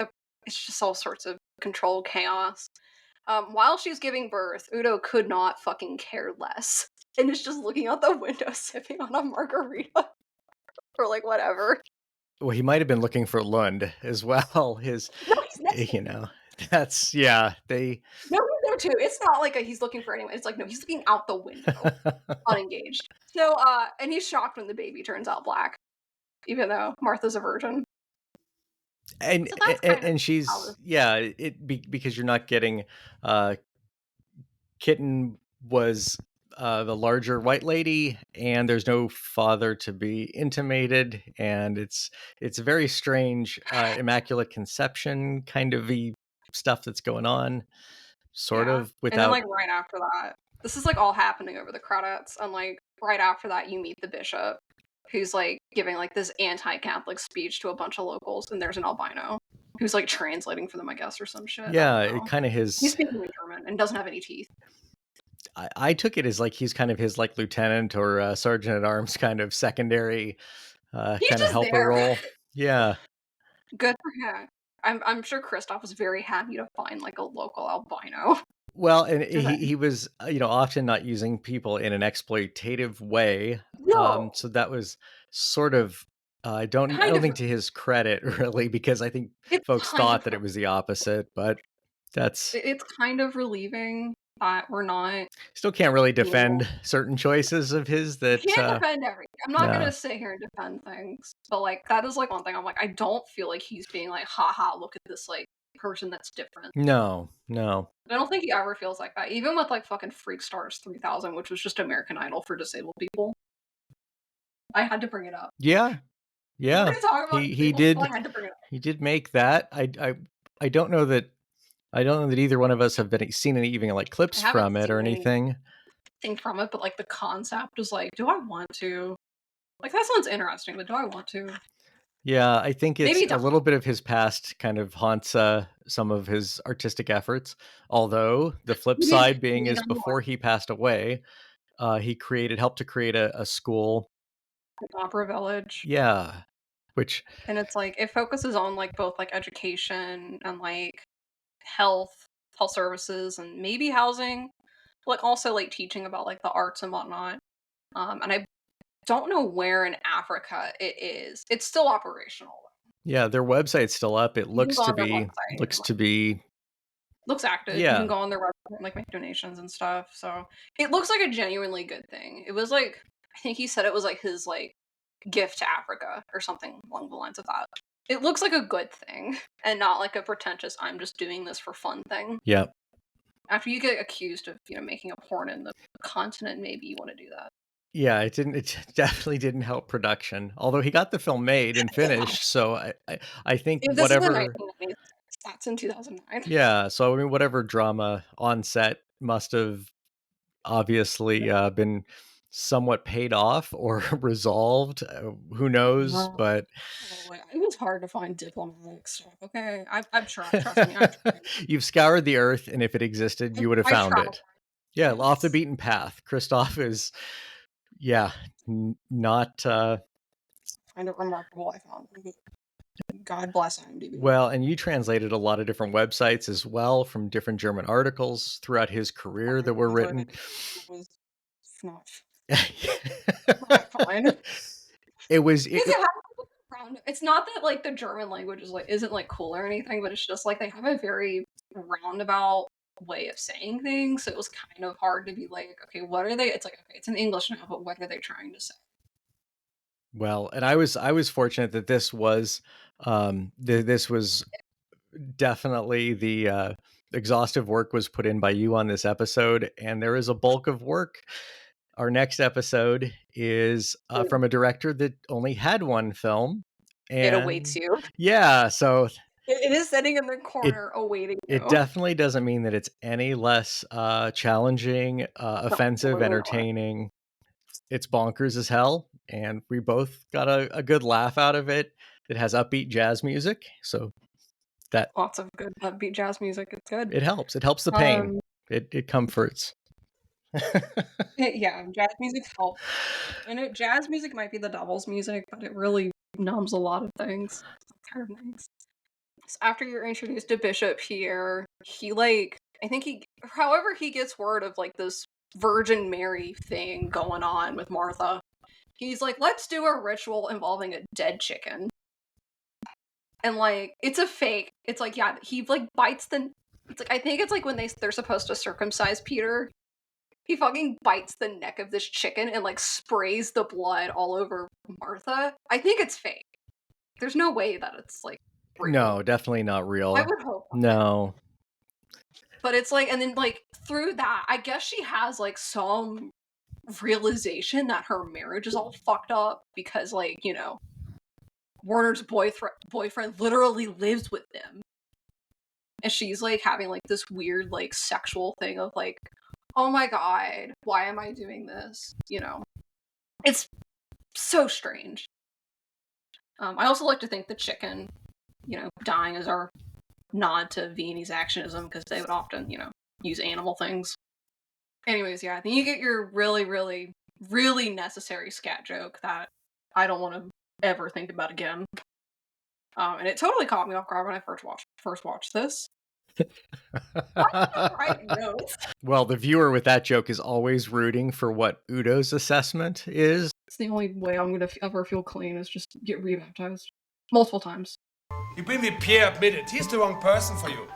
it's just all sorts of controlled chaos. While she's giving birth, Udo could not fucking care less. And is just looking out the window, sipping on a margarita. Or like whatever. Well, he might have been looking for Lund as well. That's they. No, he's there too. It's not like he's looking for anyone. It's like no, he's looking out the window, unengaged. So, and he's shocked when the baby turns out black, even though Martha's a virgin. And so and she's because you're not getting Kitten was the larger white lady, and there's no father to be intimated, and it's very strange immaculate conception kind of stuff that's going on, sort of without. And then like right after that, this is like all happening over the credits, and like right after that you meet the bishop, who's like giving like this anti-Catholic speech to a bunch of locals, and there's an albino who's like translating for them, I guess, or some shit. Yeah, it kind of he's speaking in German and doesn't have any teeth. I took it as like he's kind of his like lieutenant or sergeant at arms kind of secondary kind of helper role. Yeah, good for him. I'm sure Christoph was very happy to find like a local albino. Well, and he was often not using people in an exploitative way. No. So that was sort of I don't think to his credit really, because I think folks thought that it was the opposite, but it's kind of relieving. that we're not. Still can't really You know, defend certain choices of his that you can't defend everything. I'm not no. gonna sit here and defend things, but like that is like one thing. I'm like, I don't feel like he's being like, haha, look at this like person that's different. No. I don't think he ever feels like that. Even with like fucking Freak Stars 3000, which was just American Idol for disabled people. I had to bring it up. Yeah. We're gonna talk about He disabled did people, I had to bring it up. he did make that. I don't know that either one of us have seen any even like clips I haven't from it or seen anything. anything from it, but like the concept is like, do I want to? Like that sounds interesting, but do I want to? Yeah, I think it's Maybe a don't. little bit of his past kind of haunts some of his artistic efforts. Although the flip side being is before he passed away, he helped to create a school. Opera Village. Yeah, which And it's like it focuses on like both like education and like health services and maybe housing, like also like teaching about like the arts and whatnot. And I don't know where in Africa it is. It's still operational. yeah, their website's still up. It You can looks go to on their be website. Looks active. You can yeah. go on their website and like make donations and stuff. So it looks like a genuinely good thing. It was like I think he said it was like his like gift to Africa or something along the lines of that. It looks like a good thing and not like a pretentious I'm just doing this for fun thing. Yep. After you get accused of, making a porn in the continent, maybe you want to do that. Yeah, it definitely didn't help production. Although he got the film made and finished, so I think If this is the whatever 1990s, that's in 2009. yeah, so I mean whatever drama on set must have obviously been somewhat paid off or resolved. Who knows? But It was hard to find diplomatic stuff. Okay, I've tried. Trust me, I've tried. you've scoured the earth, and if it existed, you would have I found tried. it. Yeah, off the Yes. beaten path. Christoph is, yeah, not. Kind of remarkable. I found. God bless IMDb. Well, and you translated a lot of different websites as well from different German articles throughout his career that were written. It was not fine. It was. It's not that like the German language is like isn't like cool or anything, but it's just like they have a very roundabout way of saying things. So it was kind of hard to be like, okay, what are they? It's like okay, it's in English now, but what are they trying to say? Well, and I was fortunate that this was this was definitely the exhaustive work was put in by you on this episode, and there is a bulk of work. Our next episode is from a director that only had one film, and it awaits you. Yeah, so it is sitting in the corner awaiting you. It definitely doesn't mean that it's any less challenging, offensive, entertaining. It's bonkers as hell, and we both got a good laugh out of it. It has upbeat jazz music, so that lots of good upbeat jazz music. It's good. It helps. It helps the pain. It comforts. Yeah, jazz music helps. And jazz music might be the devil's music, but it really numbs a lot of things. It's kind of nice. So after you're introduced to Bishop Pierre, he however he gets word of like this Virgin Mary thing going on with Martha, he's like, let's do a ritual involving a dead chicken. And like, it's a fake. It's like, yeah, he like bites it's like, I think it's like when they're supposed to circumcise Peter, he fucking bites the neck of this chicken and like sprays the blood all over Martha. I think it's fake. There's no way that it's like real. No, definitely not real. I would hope not. No. But it's like, and then like through that, I guess she has like some realization that her marriage is all fucked up because like, Warner's boyfriend literally lives with them. And she's like having like this weird like sexual thing of like, oh my god, why am I doing this? It's so strange. I also like to think the chicken, dying is our nod to Viennese actionism because they would often, use animal things. Anyways, yeah, I think you get your really, really, really necessary scat joke that I don't want to ever think about again. And it totally caught me off guard when I first watched this. Right notes. Well, the viewer with that joke is always rooting for what Udo's assessment is. It's the only way I'm going to ever feel clean is just get rebaptized. Multiple times. You've been with Pierre admitted. He's the wrong person for you.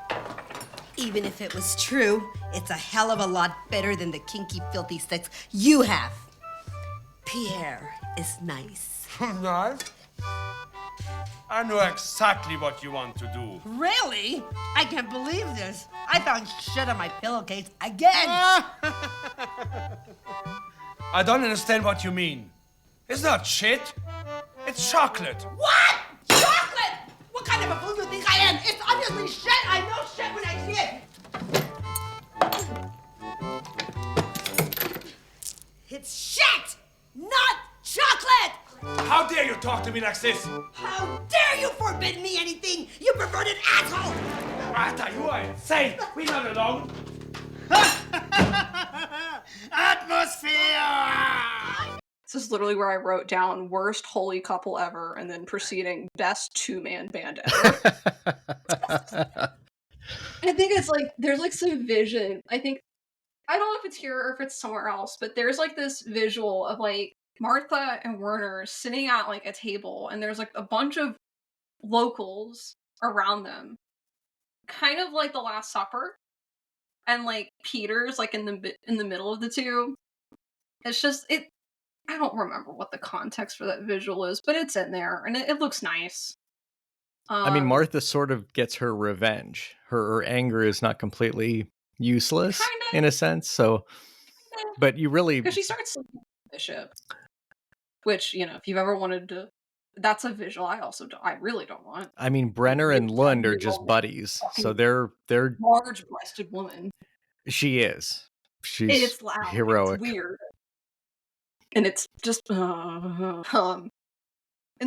Even if it was true, It's a hell of a lot better than the kinky, filthy sex you have. Pierre is nice. Nice? I know exactly what you want to do. Really? I can't believe this. I found shit on my pillowcase again. I don't understand what you mean. It's not shit. It's chocolate. What? Chocolate? What kind of a fool do you think I am? It's obviously shit. I know shit when I see it. It's shit, not chocolate. How dare you talk to me like this? How dare you forbid me anything, you perverted asshole! Martha, you are insane. We're not alone. Atmosphere! This is literally where I wrote down worst holy couple ever and then proceeding best two-man band ever. I think it's like, there's like some vision. I don't know if it's here or if it's somewhere else, but there's like this visual of like Martha and Werner sitting at like a table and there's like a bunch of locals around them. Kind of like the Last Supper. And like Peter's like in the middle of the two. It's just I don't remember what the context for that visual is, but it's in there and it looks nice. I mean, Martha sort of gets her revenge. Her anger is not completely useless kinda, in a sense. So, but you really, because she starts sleeping with Bishop, which, you know, if you've ever wanted to, that's a visual I really don't want. I mean, Brenner and Lund are just buddies, so they're large-breasted woman. She is. She's It's loud. heroic. It's weird. And it's just and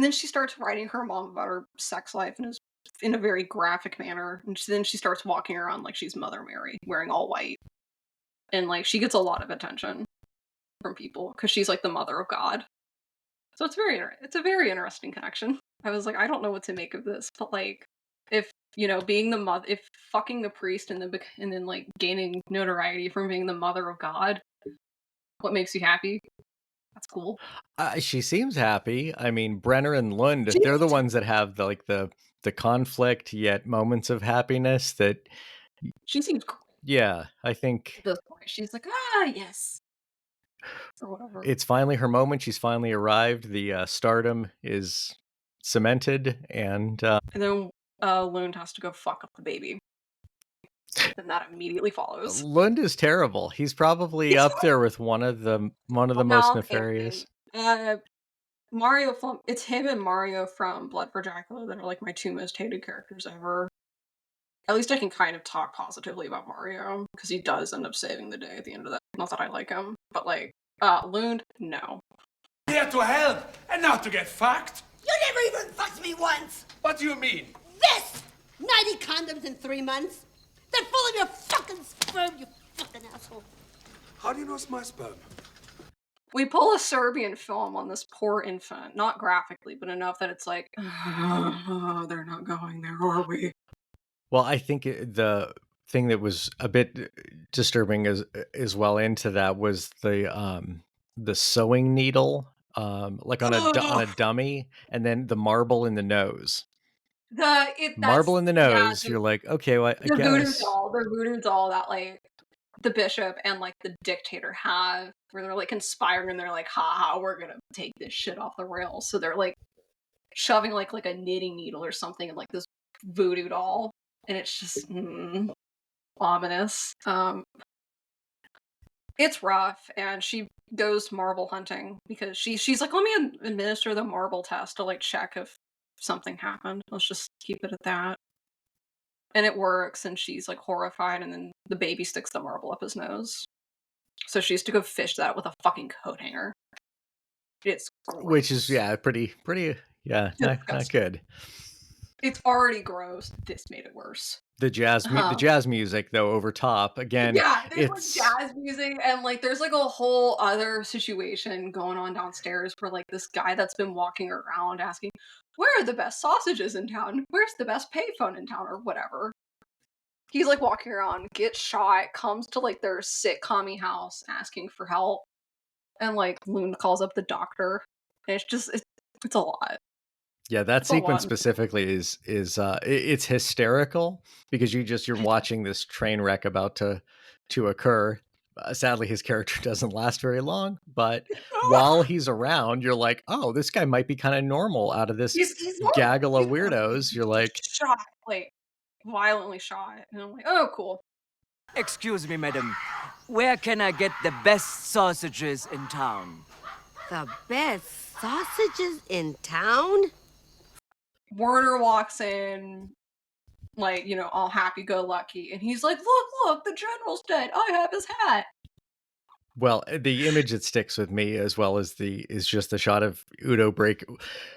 then she starts writing her mom about her sex life in a very graphic manner. And then she starts walking around like she's Mother Mary, wearing all white. And like she gets a lot of attention from people because she's like the mother of God. So it's a very interesting connection. I was like, I don't know what to make of this, but like, if you know, being the mother, if fucking the priest and then like gaining notoriety from being the mother of God, what makes you happy? That's cool. She seems happy. I mean, Brenner and Lund, they're the ones that have the conflict yet moments of happiness that she seems cool. Yeah, I think at this point she's like, yes. Or whatever. It's finally her moment. She's finally arrived. The stardom is cemented and then Lund has to go fuck up the baby. And that immediately follows. Lund is terrible. He's probably up there with one of the most nefarious. Mario it's him and Mario from Blood for Dracula that are like my two most hated characters ever. At least I can kind of talk positively about Mario, because he does end up saving the day at the end of that. Not that I like him, but like, Lund, no. Here to help, and not to get fucked. You never even fucked me once! What do you mean? This! 90 condoms in 3 months? They're full of your fucking sperm, you fucking asshole. How do you know it's my sperm? We pull a Serbian film on this poor infant, not graphically, but enough that it's like, they're not going there, are we? Well, I think the thing that was a bit disturbing as well into that was the sewing needle, like on a dummy, and then the marble in the nose. Marble in the nose. You're like, okay, well, I guess the voodoo doll that like the bishop and like the dictator have, where they're like conspiring and they're like, haha, we're gonna take this shit off the rails. So they're like shoving like a knitting needle or something in like this voodoo doll, and it's just ominous. It's rough, and she goes marble hunting because she's like, let me administer the marble test to like check if something happened. Let's just keep it at that. And it works, and she's like horrified, and then the baby sticks the marble up his nose. So she has to go fish that with a fucking coat hanger. It's gross. Which is pretty not good. It's already gross. This made it worse. The jazz music though over top again. Yeah, there's like jazz music, and like there's like a whole other situation going on downstairs where like this guy that's been walking around asking, where are the best sausages in town? Where's the best payphone in town, or whatever. He's like walking around, gets shot, comes to like their sitcom-y house asking for help, and like Lund calls up the doctor, and it's a lot. Yeah, that sequence specifically is it's hysterical because you're watching this train wreck about to to occur. Sadly, his character doesn't last very long, but while he's around, you're like, oh, this guy might be kind of normal out of this he's normal. gaggle of He's weirdos. You're like, shot, like violently shot, and I'm like, oh, cool. Excuse me, madam. Where can I get the best sausages in town? The best sausages in town? Werner walks in, like, you know, all happy-go-lucky, and he's like, look, the general's dead. I have his hat. well, the image that sticks with me as well as is just the shot of Udo break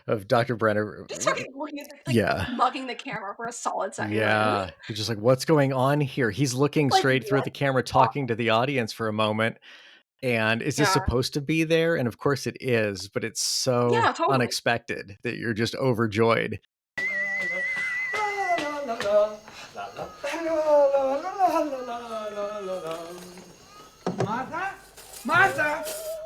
of Dr. Brenner. Just fucking looking at the, Yeah. mugging the camera for a solid second. Yeah. Like, You're just like, what's going on here? He's looking Like, straight through what the camera, talking to the audience for a moment. And is this Yeah. supposed to be there? And of course it is, but it's so Yeah, totally. unexpected that you're just overjoyed. Martha,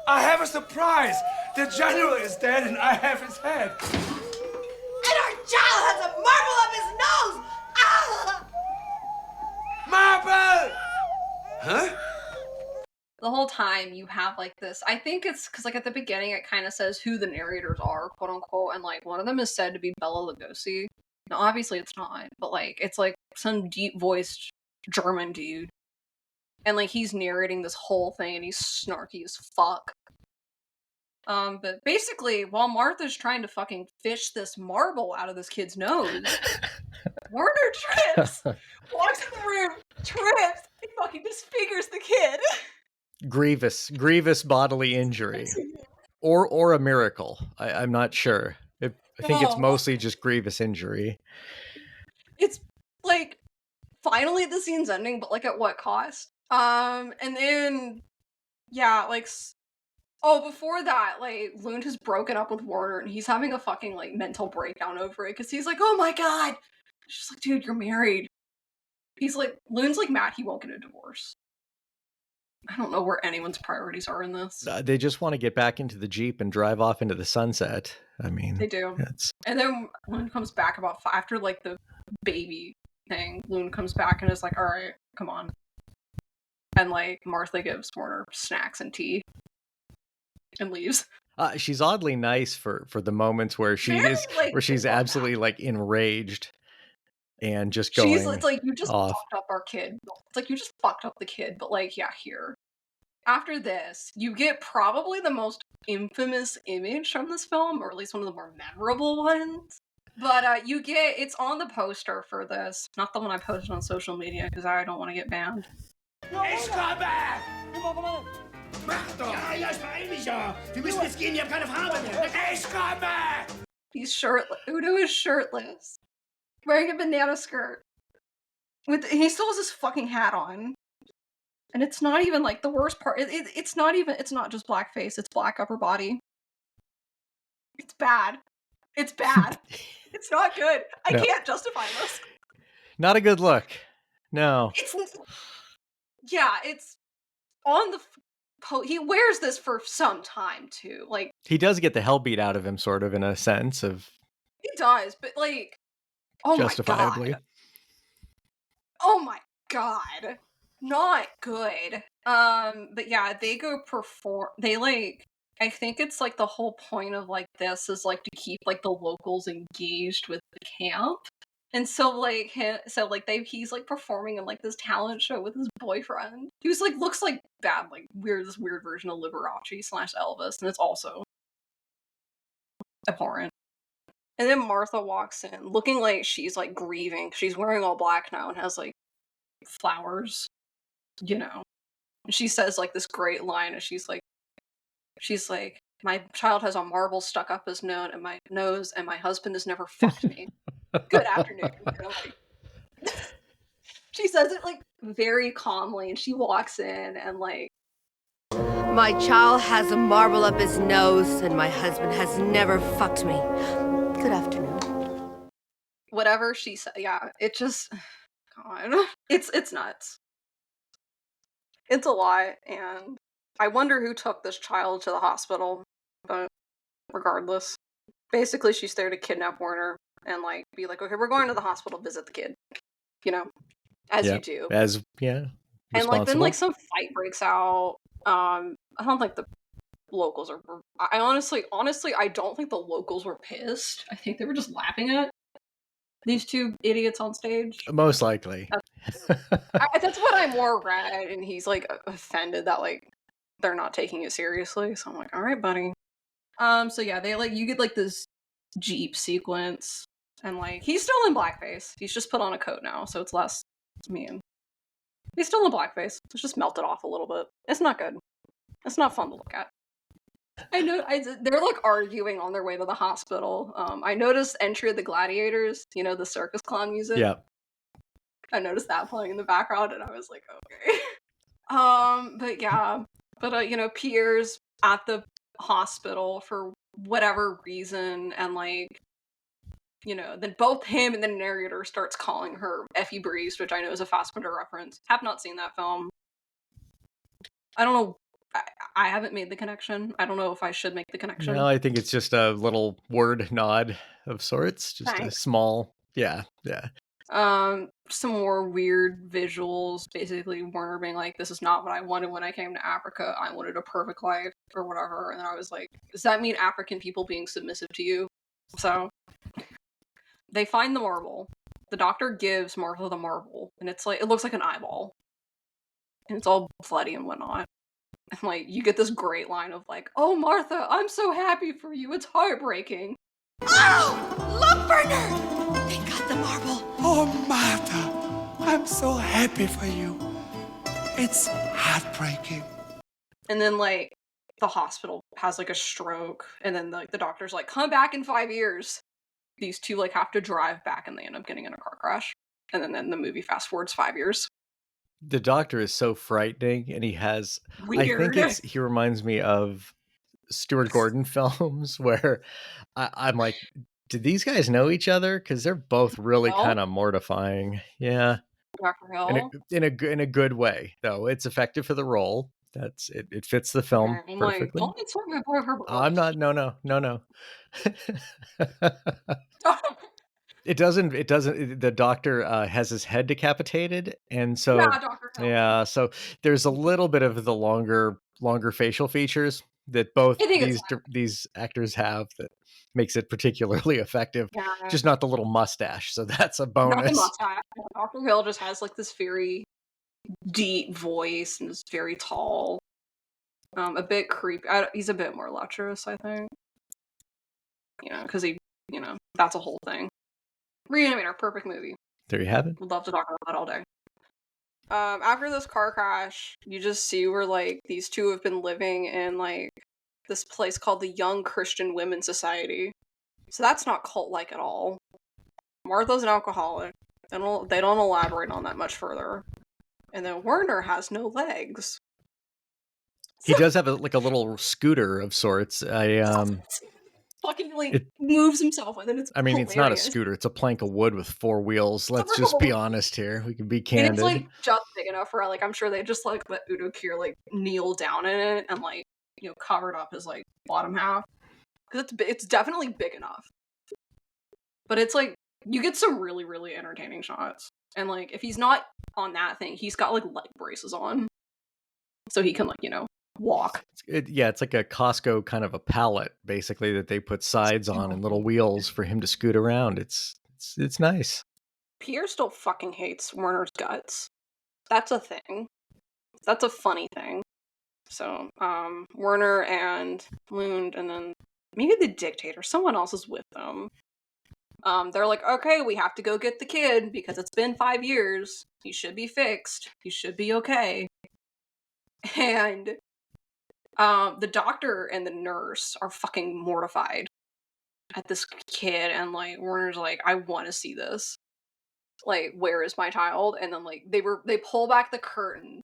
I have a surprise. The general is dead and I have his head. And our child has a marble up his nose! Ah! Marble! Huh? The whole time you have like this, I think it's because like at the beginning it kind of says who the narrators are, quote unquote, and like one of them is said to be Bela Lugosi. Now obviously it's not, but like it's like some deep voiced German dude, and like he's narrating this whole thing and he's snarky as fuck. But basically while Martha's trying to fucking fish this marble out of this kid's nose, Werner trips, walks in the room, trips, and fucking disfigures the kid. Grievous bodily injury. Or a miracle. I'm not sure. I think it's mostly just grievous injury. It's like finally the scene's ending, but like at what cost? And then yeah, like before that, like Lund has broken up with Warner and he's having a fucking like mental breakdown over it because he's like, oh my god. She's like, dude, you're married. He's like, Lund's like mad he won't get a divorce. I don't know where anyone's priorities are in this. They just want to get back into the Jeep and drive off into the sunset. I mean, they do. And then Lund comes back after like the baby thing. Lund comes back and is like, all right, come on. And like Martha gives Warner snacks and tea and leaves. She's oddly nice for the moments where she's absolutely like enraged and just going. It's like, you just fucked up our kid. It's like you just fucked up the kid, but like, yeah, here. After this, you get probably the most infamous image from this film, or at least one of the more memorable ones. But it's on the poster for this, not the one I posted on social media because I don't want to get banned. Ich komme! Mach doch! Ja, ich beeil mich ja! Wir müssen jetzt gehen, ich hab keine Farbe mehr! Ich komme! He's shirtless. Udo is shirtless. Wearing a banana skirt. He still has his fucking hat on. And it's not even like the worst part. It's not just blackface, it's black upper body. It's bad. It's bad. It's not good. I can't justify this. Not a good look. No. It's on the he wears this for some time too. Like he does get the hell beat out of him, sort of in a sense of. He does, but like, oh justifiably. My god. Oh my god, not good. But yeah, they go perform. They like. I think it's like the whole point of like this is like to keep like the locals engaged with the camp. And so like he's like performing in like this talent show with his boyfriend, who's like looks like this weird version of Liberace / Elvis, and it's also abhorrent. And then Martha walks in, looking like she's like grieving. She's wearing all black now and has like flowers, you know. And she says like this great line, and she's like, my child has a marble stuck up his nose, and my husband has never fucked me. Good afternoon. She says it like very calmly, and she walks in and like, my child has a marble up his nose, and my husband has never fucked me. Good afternoon. Whatever she said, yeah, it just, God, it's nuts. It's a lot, and I wonder who took this child to the hospital, but regardless. Basically, she's there to kidnap Werner and, like, be like, okay, we're going to the hospital to visit the kid. You know? As you do. And like then responsible. like some fight breaks out. I don't think the locals are. I honestly, I don't think the locals were pissed. I think they were just laughing at these two idiots on stage. Most likely. That's what I more read, and he's like offended that like they're not taking it seriously. So I'm like, all right, buddy. So yeah, they like you get like this Jeep sequence, and like he's still in blackface. He's just put on a coat now, so it's less mean. He's still in blackface. It's just melted off a little bit. It's not good. It's not fun to look at. I know they're like arguing on their way to the hospital. I noticed Entry of the Gladiators, you know, the circus clown music. Yeah. I noticed that playing in the background, and I was like, okay. But yeah, but you know, Pierre's at the hospital for whatever reason, and like, you know, then both him and the narrator starts calling her Effie Breeze, which I know is a Fassbinder reference. Have not seen that film. I don't know. I haven't made the connection. I don't know if I should make the connection. No, I think it's just a little word nod of sorts. Just Thanks. a small, yeah. Some more weird visuals. Basically, Warner being like, "This is not what I wanted when I came to Africa. I wanted a perfect life or whatever." And then I was like, "Does that mean African people being submissive to you?" So they find the marble. The doctor gives Martha the marble, and it's like it looks like an eyeball, and it's all bloody and whatnot. And like you get this great line of like, "Oh Martha, I'm so happy for you. It's heartbreaking." Oh! Look, Bernard! They got the marble. Oh, Martha, I'm so happy for you. It's heartbreaking. And then like the hospital has like a stroke, and then like the doctor's like, "Come back in 5 years." These two like have to drive back, and they end up getting in a car crash. And then the movie fast forwards 5 years. The doctor is so frightening, and he has Weird. I think he reminds me of Stuart Gordon films where I'm like, did these guys know each other? Because they're both really Well, kind of mortifying. Yeah, Dr. Hill. in a good way though. It's effective for the role. That's it. It fits the film I'm like, perfectly. don't insult my boy Herbert. I'm not. No. It doesn't. The doctor has his head decapitated, and so Yeah, Dr. Hill. yeah. So there's a little bit of the longer facial features that both I think it's these actors have that makes it particularly effective. yeah. Just not the little mustache. So that's a Not the bonus. mustache. Dr. Hill just has like this very deep voice and is very tall. A bit creepy. He's a bit more lecherous, I think. You know, because that's a whole thing. Reanimator, perfect movie. There you have it. Would love to talk about that all day. After this car crash, you just see where like these two have been living in like this place called the Young Christian Women's Society. So that's not cult-like at all. Martha's an alcoholic. They don't elaborate on that much further. And then Werner has no legs. He does have a little scooter of sorts. Fucking like moves himself with it. It's I mean, hilarious. it's not a scooter. It's a plank of wood with 4 wheels. Let's just be honest here. We can be candid. And it's like just big enough for like I'm sure they just like let Udo Kier like kneel down in it and like covered up his like bottom half because it's definitely big enough. But it's like you get some really really entertaining shots, and like if he's not on that thing, he's got like leg braces on, so he can like walk. It's like a Costco kind of a pallet, basically, that they put sides on and little wheels for him to scoot around. It's nice. Pierre still fucking hates Werner's guts. That's a thing. That's a funny thing. So, Werner and Lund, and then maybe the dictator, someone else is with them. They're like, okay, we have to go get the kid because it's been 5 years. He should be fixed. He should be okay. And the doctor and the nurse are fucking mortified at this kid, and like Werner's like, I want to see this. Like, where is my child? And then like they pull back the curtain,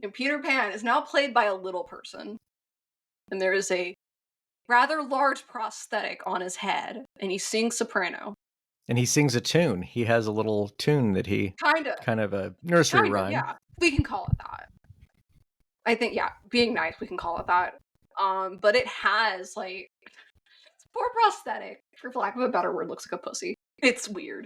and Peter Pan is now played by a little person, and there is a rather large prosthetic on his head, and he sings soprano. And he sings a tune. He has a little tune that he kind of a nursery rhyme. Yeah, we can call it that. I think, yeah, being nice, we can call it that. But it has, like, poor prosthetic, for lack of a better word, looks like a pussy. It's weird.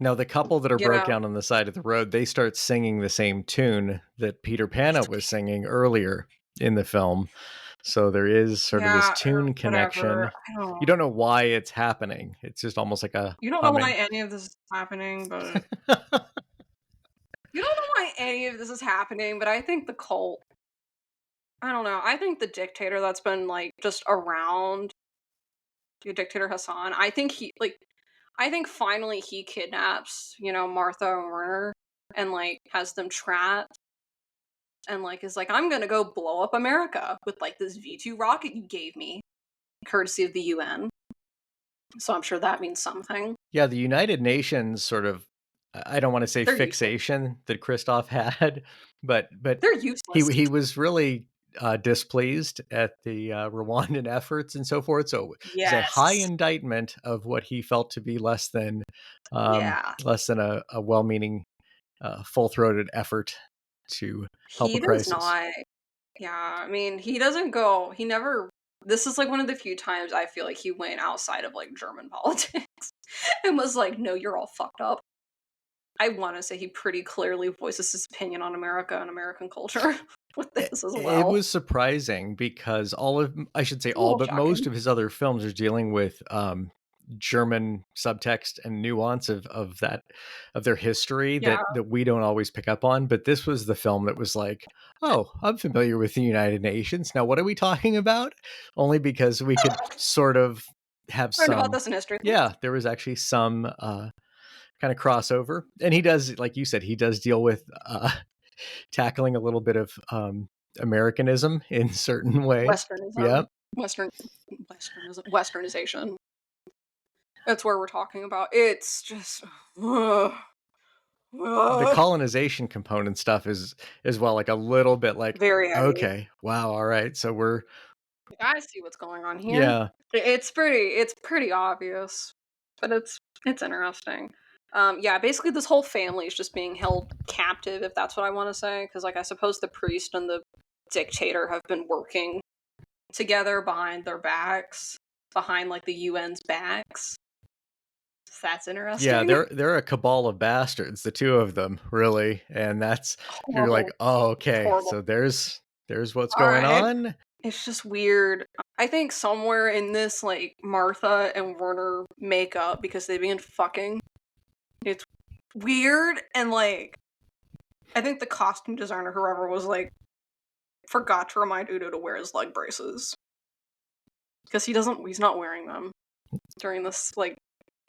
Now, the couple that are You broke know? down on the side of the road, they start singing the same tune that Peter Panna was singing earlier in the film. So there is sort of this Yeah, or tune whatever. connection. I don't You don't know why it's happening. It's just almost like a You don't know why humming. any of this is happening, but you don't know why any of this is happening, but I think the cult I don't know. I think the dictator that's been, like, just around, the dictator Hassan, I think finally he kidnaps, Martha and Werner and, like, has them trapped and, like, is like, "I'm gonna go blow up America with, like, this V2 rocket you gave me, courtesy of the UN." So I'm sure that means something. Yeah, the United Nations sort of, I don't want to say They're useless. fixation that Christoph had, but They're useless. he was really displeased at the Rwandan efforts and so forth. So it was a high Yes. indictment of what he felt to be Yeah. less than a well-meaning, full-throated effort to help a He does crisis. not Yeah, I mean, he never this is, like, one of the few times I feel like he went outside of, like, German politics and was like, "No, you're all fucked up." I wanna say he pretty clearly voices his opinion on America and American culture with this as It well. was surprising because I should say It's a all, little but most shocking. of his other films are dealing with German subtext and nuance of their history Yeah, that we don't always pick up on. But this was the film that was like, oh, I'm familiar with the United Nations. Now, what are we talking about? Only because we could sort of have learned about some. this in history class. Yeah, there was actually some kind of crossover, and he does, like you said, he does deal with tackling a little bit of Americanism in certain ways. Westernism. Yeah. Western Westernization. That's where we're talking about. It's just ugh, The ugh, colonization component stuff is as well like a little bit like, very heavy. okay, wow, all right. So we're I see what's going on here. yeah. It's pretty obvious, but it's interesting. Yeah, basically this whole family is just being held captive, if that's what I want to say, because like I suppose the priest and the dictator have been working together behind their backs, behind like the UN's backs. So that's Yeah, interesting. they're a cabal of bastards, the two of them, really. And that's you're like, Horrible. oh, It's okay. horrible. So there's what's All going right. on. It's just weird. I think somewhere in this, like, Martha and Werner make up because they begin fucking. It's weird, and, like, I think the costume designer, whoever, was like, forgot to remind Udo to wear his leg braces. Because he's not wearing them during this, like,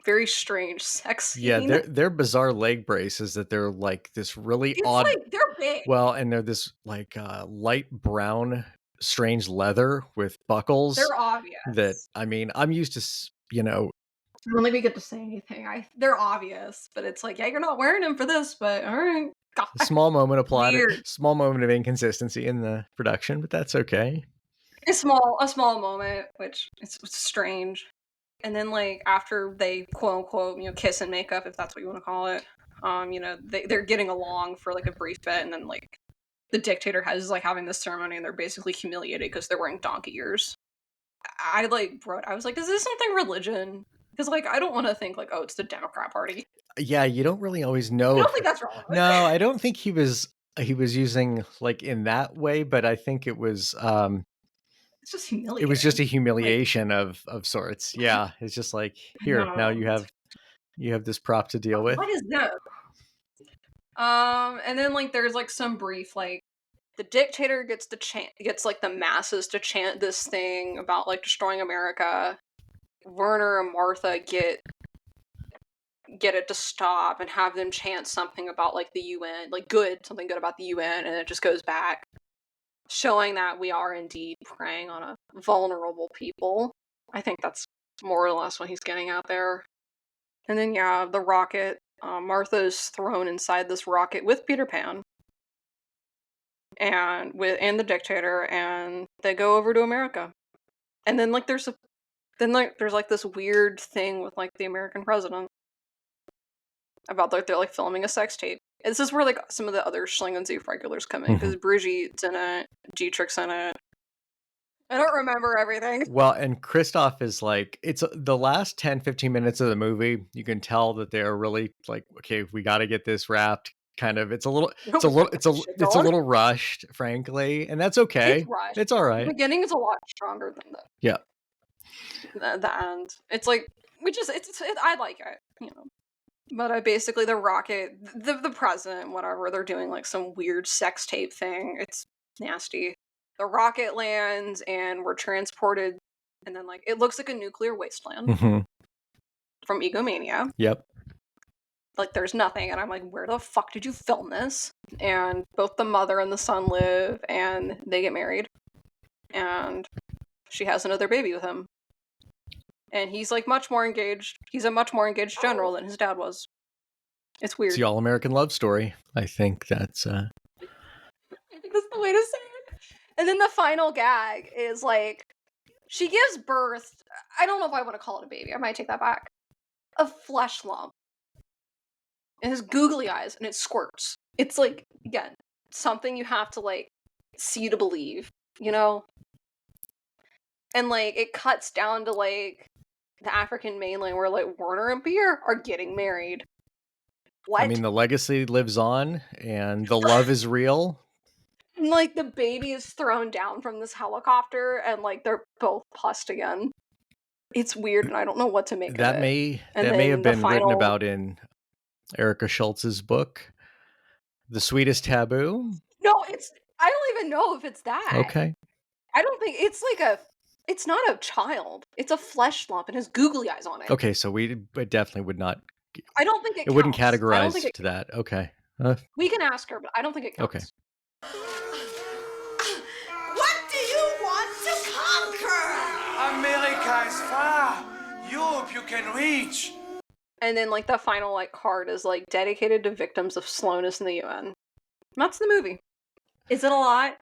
very strange sex Yeah, scene. they're bizarre leg braces that they're like this really It's odd. like, they're big. Well, and they're this like light brown, strange leather with buckles They're that, obvious. I mean, I'm used to, I don't think we get to say anything. They're obvious, but it's like, yeah, you're not wearing them for this, but alright. God, a small moment of plot, weird. small moment of inconsistency in the production, but that's okay. A small moment, which it's strange. And then like after they quote unquote, kiss and make up, if that's what you want to call it, they're getting along for like a brief bit, and then like the dictator is like having this ceremony, and they're basically humiliated because they're wearing donkey ears. I was like, is this something religion? Because like I don't want to think like, oh, it's the Democrat Party. Yeah, you don't really always I know don't if think that's relevant. no, I don't think he was using like in that way, but I think It's just it was just humiliating. a Like, humiliation of sorts. Yeah, it's just like, I here, now know. you have this prop to deal with. What is this? And then like there's like some brief like the dictator gets like the masses to chant this thing about like destroying America. Werner and Martha get it to stop and have them chant something about like the UN, like something good about the UN, and it just goes back, showing that we are indeed preying on a vulnerable people. I think that's more or less what he's getting at there. And then yeah, the rocket. Martha's thrown inside this rocket with Peter Pan and the dictator, and they go over to America. And then like there's this weird thing with like the American president about like they're like filming a sex tape. And this is where like some of the other Schlingensief regulars come in, because Brigitte's in it, Dietrich's in it. I don't remember everything. Well, and Christoph is like, it's the last 10, 15 minutes of the movie, you can tell that they're really like, okay, we got to get this wrapped. Kind of, it's a little, Shit it's a going. little rushed, frankly, and that's It's okay. rushed. It's all The right. beginning is a lot stronger than Yeah. the end. It's like I like it, you know. But basically the rocket, the president, whatever, they're doing like some weird sex tape thing. It's nasty. The rocket lands and we're transported, and then like it looks like a nuclear wasteland from Egomania. Yep. Like there's nothing, and I'm like, where the fuck did you film this? And both the mother and the son live, and they get married, and she has another baby with him. And he's like much more engaged. He's a much more engaged general than his dad was. It's weird. It's the all-American love story. I think that's I think that's the way to say it. And then the final gag is like, she gives birth. I don't know if I want to call it a baby. I might take that back. A flesh lump. It has googly eyes and it squirts. It's like, again, something you have to like see to believe, you know? And like it cuts down to like the African mainland where like Warner and Beer are getting married. What? I mean, the legacy lives on and the love is real. And like the baby is thrown down from this helicopter and like they're both pussed again. It's weird and I don't know what to make That of it. may And that may then have the been written final- about in Erica Schultz's book, The Sweetest Taboo. No, I don't even know if it's that. Okay. I don't think it's like it's not a child. It's a flesh lump and has googly eyes on it. Okay, so we definitely would not. I don't think It wouldn't counts. I don't categorize think to that. Okay. We can ask her, but I don't think it counts. Okay. What do you want to conquer? America is far. Europe you can reach. And then like the final like card is like dedicated to victims of slowness in the UN. And that's the movie. Is it a lot?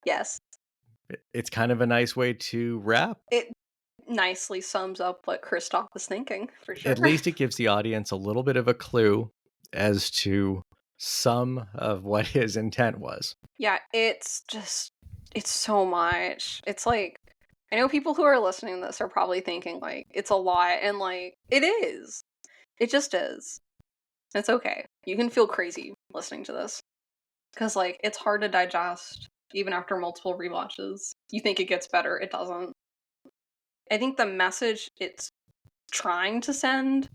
Yes. It's kind of a nice way to wrap. It nicely sums up what Christoph was thinking, for sure. At least it gives the audience a little bit of a clue as to some of what his intent was. Yeah, it's so much. It's like, I know people who are listening to this are probably thinking like it's a lot, and like it is. It just is. It's okay. You can feel crazy listening to this. Because like it's hard to digest even after multiple rewatches. You think it gets better, it doesn't. I think the message it's trying to send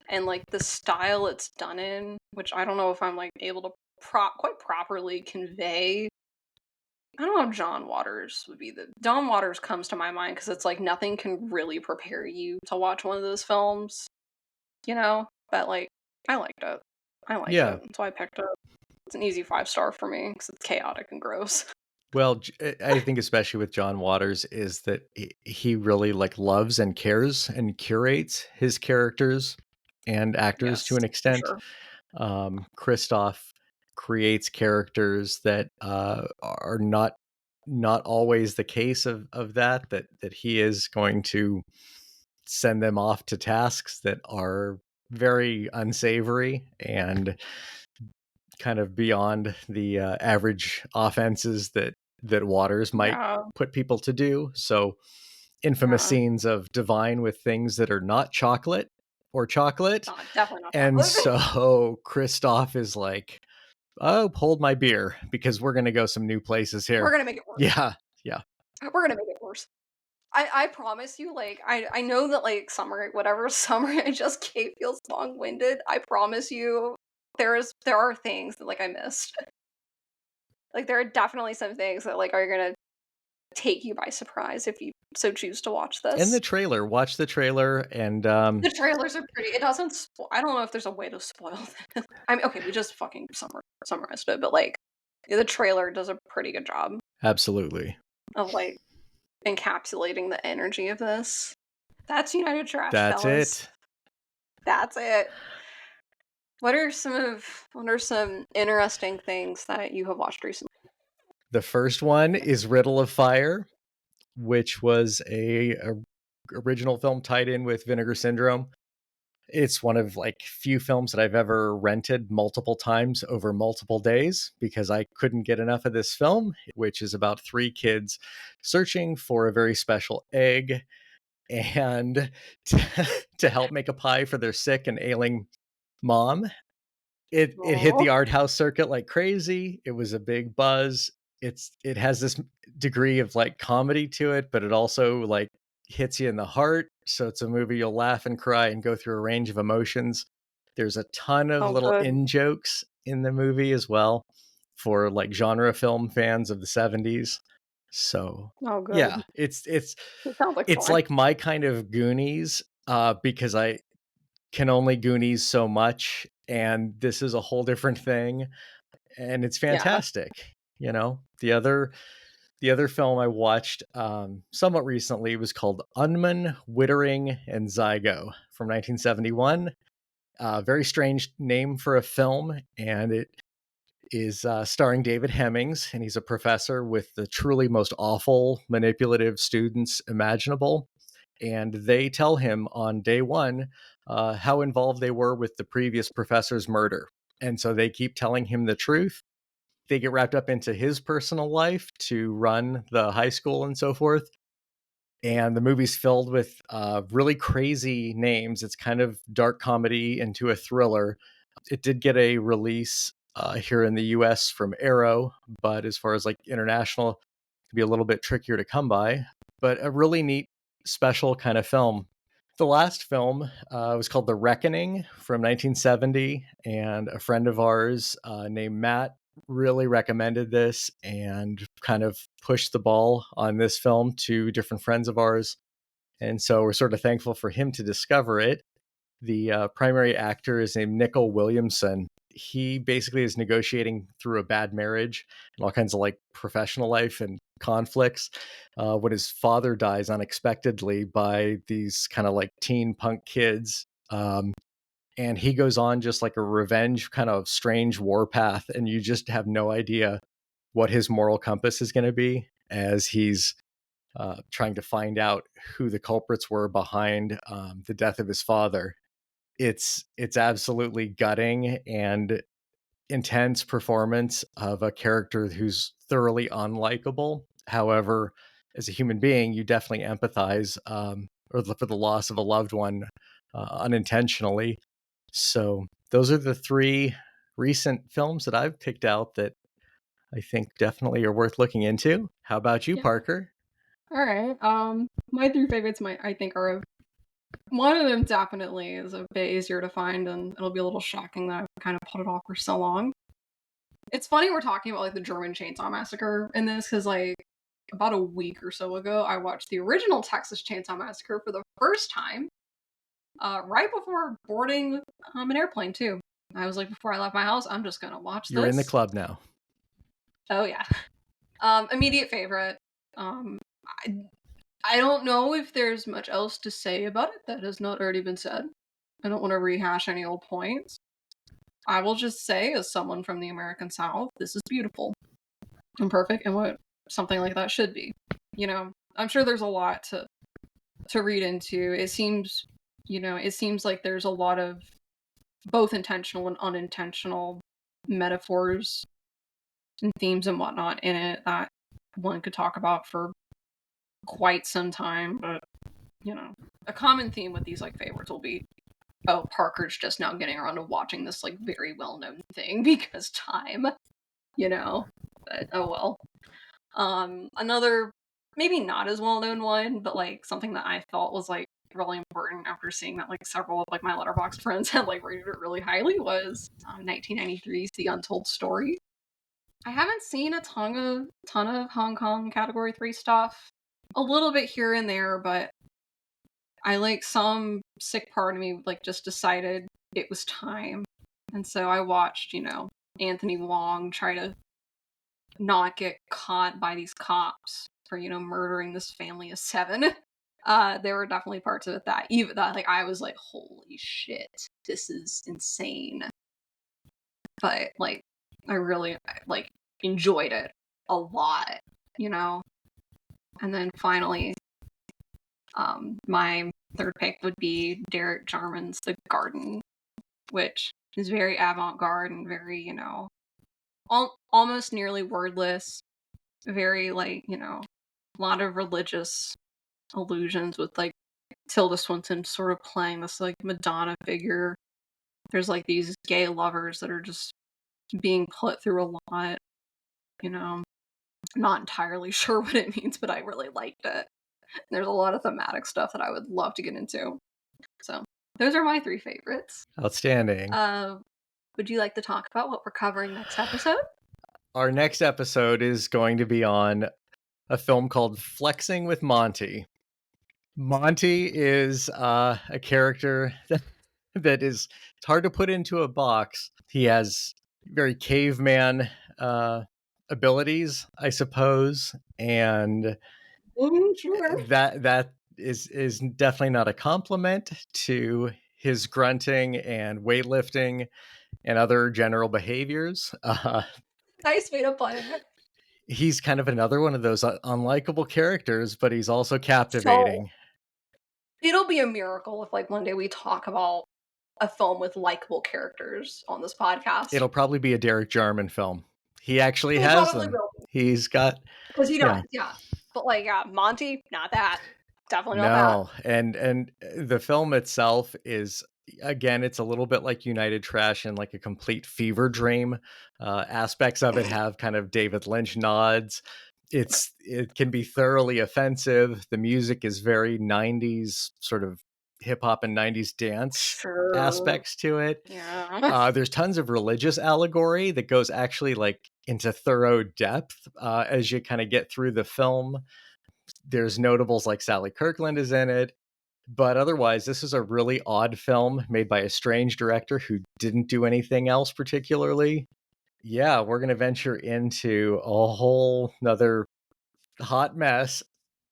and like the style it's done in, which I don't know if I'm like able to quite properly convey. I don't know if John Waters would be John Waters comes to my mind because it's like nothing can really prepare you to watch one of those films, you know? But like, I liked it. I liked it. So I picked it. It's an easy 5-star for me because it's chaotic and gross. Well, I think especially with John Waters is that he really like loves and cares and curates his characters and actors to an extent. Sure. Christoph creates characters that are not always the case of that he is going to send them off to tasks that are very unsavory and kind of beyond the average offenses that Waters might put people to do. So infamous scenes of Divine with things that are not chocolate or chocolate. Definitely not and chocolate. So Christoph is like, oh, hold my beer because we're going to go some new places here. We're going to make it worse. Yeah. We're going to make it worse. I promise you, like, I know that, like, summer I just feels long-winded. I promise you, there are things that, like, I missed. Like, there are definitely some things that, like, are gonna take you by surprise if you so choose to watch this. And the trailer. Watch the trailer and... The trailers are pretty. It doesn't I don't know if there's a way to spoil this. I mean, okay, we just fucking summarized it, but, like, the trailer does a pretty good job. Absolutely. Of, like, encapsulating the energy of this. That's United Trash. That's fellas. it. That's it. What are some interesting things that you have watched recently? The first one is Riddle of Fire, which was a original film tied in with Vinegar Syndrome. It's one of like few films that I've ever rented multiple times over multiple days because I couldn't get enough of this film, which is about three kids searching for a very special egg and to help make a pie for their sick and ailing mom. It hit the Aw. art house circuit like crazy. It was a big buzz. It has this degree of like comedy to it, but it also like hits you in the heart. So it's a movie you'll laugh and cry and go through a range of emotions. There's a ton of Oh, little good. in jokes in the movie as well for like genre film fans of the 70s. So Oh, good. yeah, It sounds like it's fun. like my kind of Goonies, because I can only Goonies so much, and this is a whole different thing, and it's Yeah. fantastic. You know, the other film I watched somewhat recently was called Unman, Wittering, and Zygo from 1971. Very strange name for a film, and it is starring David Hemmings, and he's a professor with the truly most awful, manipulative students imaginable. And they tell him on day one how involved they were with the previous professor's murder. And so they keep telling him the truth. They get wrapped up into his personal life to run the high school and so forth. And the movie's filled with really crazy names. It's kind of dark comedy into a thriller. It did get a release here in the US from Arrow, but as far as like international, it can be a little bit trickier to come by. But a really neat, special kind of film. The last film was called The Reckoning from 1970, and a friend of ours named Matt really recommended this and kind of pushed the ball on this film to different friends of ours. And so we're sort of thankful for him to discover it. The primary actor is named Nickel Williamson. He basically is negotiating through a bad marriage and all kinds of like professional life and conflicts when his father dies unexpectedly by these kind of like teen punk kids. And he goes on just like a revenge kind of strange warpath, and you just have no idea what his moral compass is going to be as he's trying to find out who the culprits were behind the death of his father. It's absolutely gutting and intense performance of a character who's thoroughly unlikable. However, as a human being, you definitely empathize or for the loss of a loved one unintentionally. So those are the three recent films that I've picked out that I think definitely are worth looking into. How about you, Yeah. Parker? All right. My three favorites, I think, are one of them definitely is a bit easier to find, and it'll be a little shocking that I've kind of put it off for so long. It's funny we're talking about like the German Chainsaw Massacre in this because like about a week or so ago, I watched the original Texas Chainsaw Massacre for the first time, right before boarding an airplane too. I was like, before I left my house, I'm just gonna watch You're in the this. club now. Oh yeah. Immediate favorite. I don't know if there's much else to say about it that has not already been said. I don't want to rehash any old points. I will just say, as someone from the American South, this is beautiful and perfect and what something like that should be. You know, I'm sure there's a lot to read into. It seems, it seems like there's a lot of both intentional and unintentional metaphors and themes and whatnot in it that one could talk about for quite some time. But a common theme with these like favorites will be, oh, Parker's just now getting around to watching this like very well-known thing because time, but oh well. Another maybe not as well-known one, but like something that I thought was like really important after seeing that like several of like my Letterboxd friends had like rated it really highly was 1993's The Untold Story. I haven't seen a ton of Hong Kong Category 3 stuff. A little bit here and there, but I like some sick part of me like just decided it was time. And so I watched, Anthony Wong try to not get caught by these cops for, murdering this family of 7. There were definitely parts of it that even that like I was like, holy shit, this is insane. But like I really like enjoyed it a lot, And then finally, my third pick would be Derek Jarman's The Garden, which is very avant-garde and very, you know, almost nearly wordless, very, like, you know, a lot of religious allusions with, like, Tilda Swinton sort of playing this, like, Madonna figure. There's, like, these gay lovers that are just being put through a lot, you know. Not entirely sure what it means, but I really liked it. There's a lot of thematic stuff that I would love to get into. So, those are my 3 favorites. Outstanding. Would you like to talk about what we're covering next episode? Our next episode is going to be on a film called Flexing with Monty. Monty is a character that is, it's hard to put into a box. He has very caveman abilities, I suppose, and Sure. that is definitely not a compliment to his grunting and weightlifting and other general behaviors. Nice way to put it. He's kind of another one of those unlikable characters, but he's also So, captivating. it'll be a miracle if, like, one day we talk about a film with likable characters on this podcast. It'll probably be a Derek Jarman film. He actually It has probably them. will. He's got, Because he yeah. does, yeah. But, like, yeah, Monty, not that. Definitely not that. No, and the film itself is, again, it's a little bit like United Trash and like a complete fever dream. Aspects of it have kind of David Lynch nods. It can be thoroughly offensive. The music is very 90s sort of hip hop and 90s dance Sure. aspects to it. Yeah. There's tons of religious allegory that goes actually like into thorough depth as you kind of get through the film. There's notables like Sally Kirkland is in it, but otherwise this is a really odd film made by a strange director who didn't do anything else particularly. Yeah, we're going to venture into a whole nother hot mess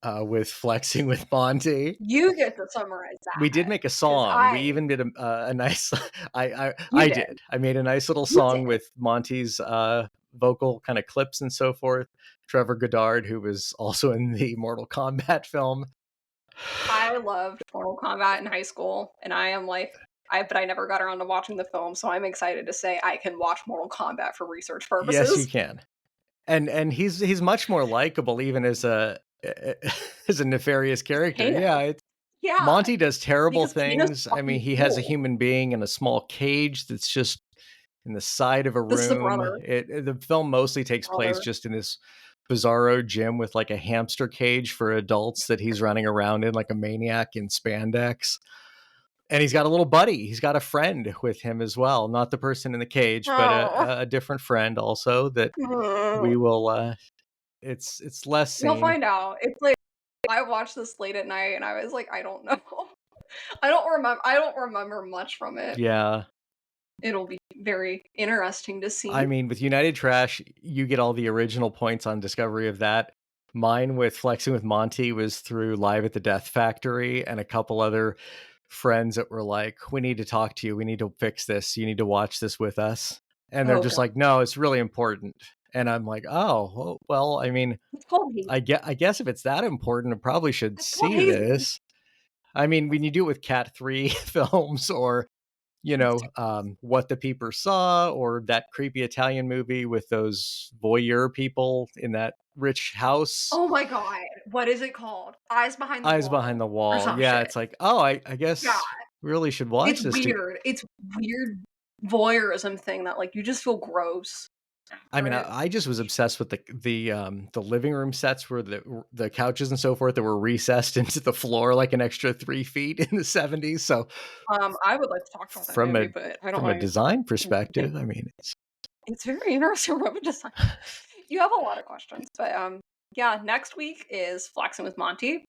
with Flexing with Monty. You get to summarize that. We did make a song. We even did a nice. I did. I made a nice little song with Monty's vocal kind of clips and so forth. Trevor Goddard, who was also in the Mortal Kombat film. I loved Mortal Kombat in high school, and I am like, but I never got around to watching the film, so I'm excited to say I can watch Mortal Kombat for research purposes. Yes, you can. And he's much more likable even as a nefarious character. Yeah, Monty does terrible things. I mean, he has a human being in a small cage that's just in the side of a room. This is the brother. The film mostly takes place just in this bizarro gym with like a hamster cage for adults that he's running around in like a maniac in spandex. And he's got a little buddy. He's got a friend with him as well. Not the person in the cage, but a different friend also that we will. It's less seen. You'll find out. It's like I watched this late at night, and I was like, I don't know. I don't remember much from it. Yeah. It'll be very interesting to see. I mean, with United Trash, you get all the original points on discovery of that. Mine with Flexing with Monty was through Live at the Death Factory and a couple other friends that were like, we need to talk to you. We need to fix this. You need to watch this with us. And they're just like, no, it's really important. And I'm like, oh, well, I mean, I guess if it's that important, I probably should see this. I mean, when you do it with Cat 3 films or, you know, What the Peeper Saw or that creepy Italian movie with those voyeur people in that rich house. Oh my God. What is it called? Eyes Behind the Wall. Eyes Behind the Wall. Yeah, it's like, oh, I guess really should watch this. It's weird. It's weird voyeurism thing that like you just feel gross. I mean, I just was obsessed with the living room sets where the couches and so forth that were recessed into the floor like an extra 3 feet in the 70s. So, I would like to talk about that movie, but I don't from a design perspective. I mean, it's very interesting from a design. You have a lot of questions, but yeah. Next week is Flexing with Monty.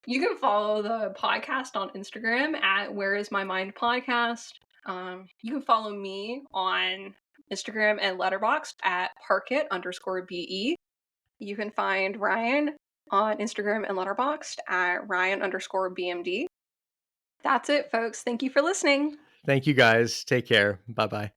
You can follow the podcast on Instagram at Where Is My Mind Podcast. You can follow me on Instagram and Letterboxd at parkit_BE. You can find Ryan on Instagram and Letterboxd at Ryan_BMD. That's it, folks. Thank you for listening. Thank you guys. Take care. Bye-bye.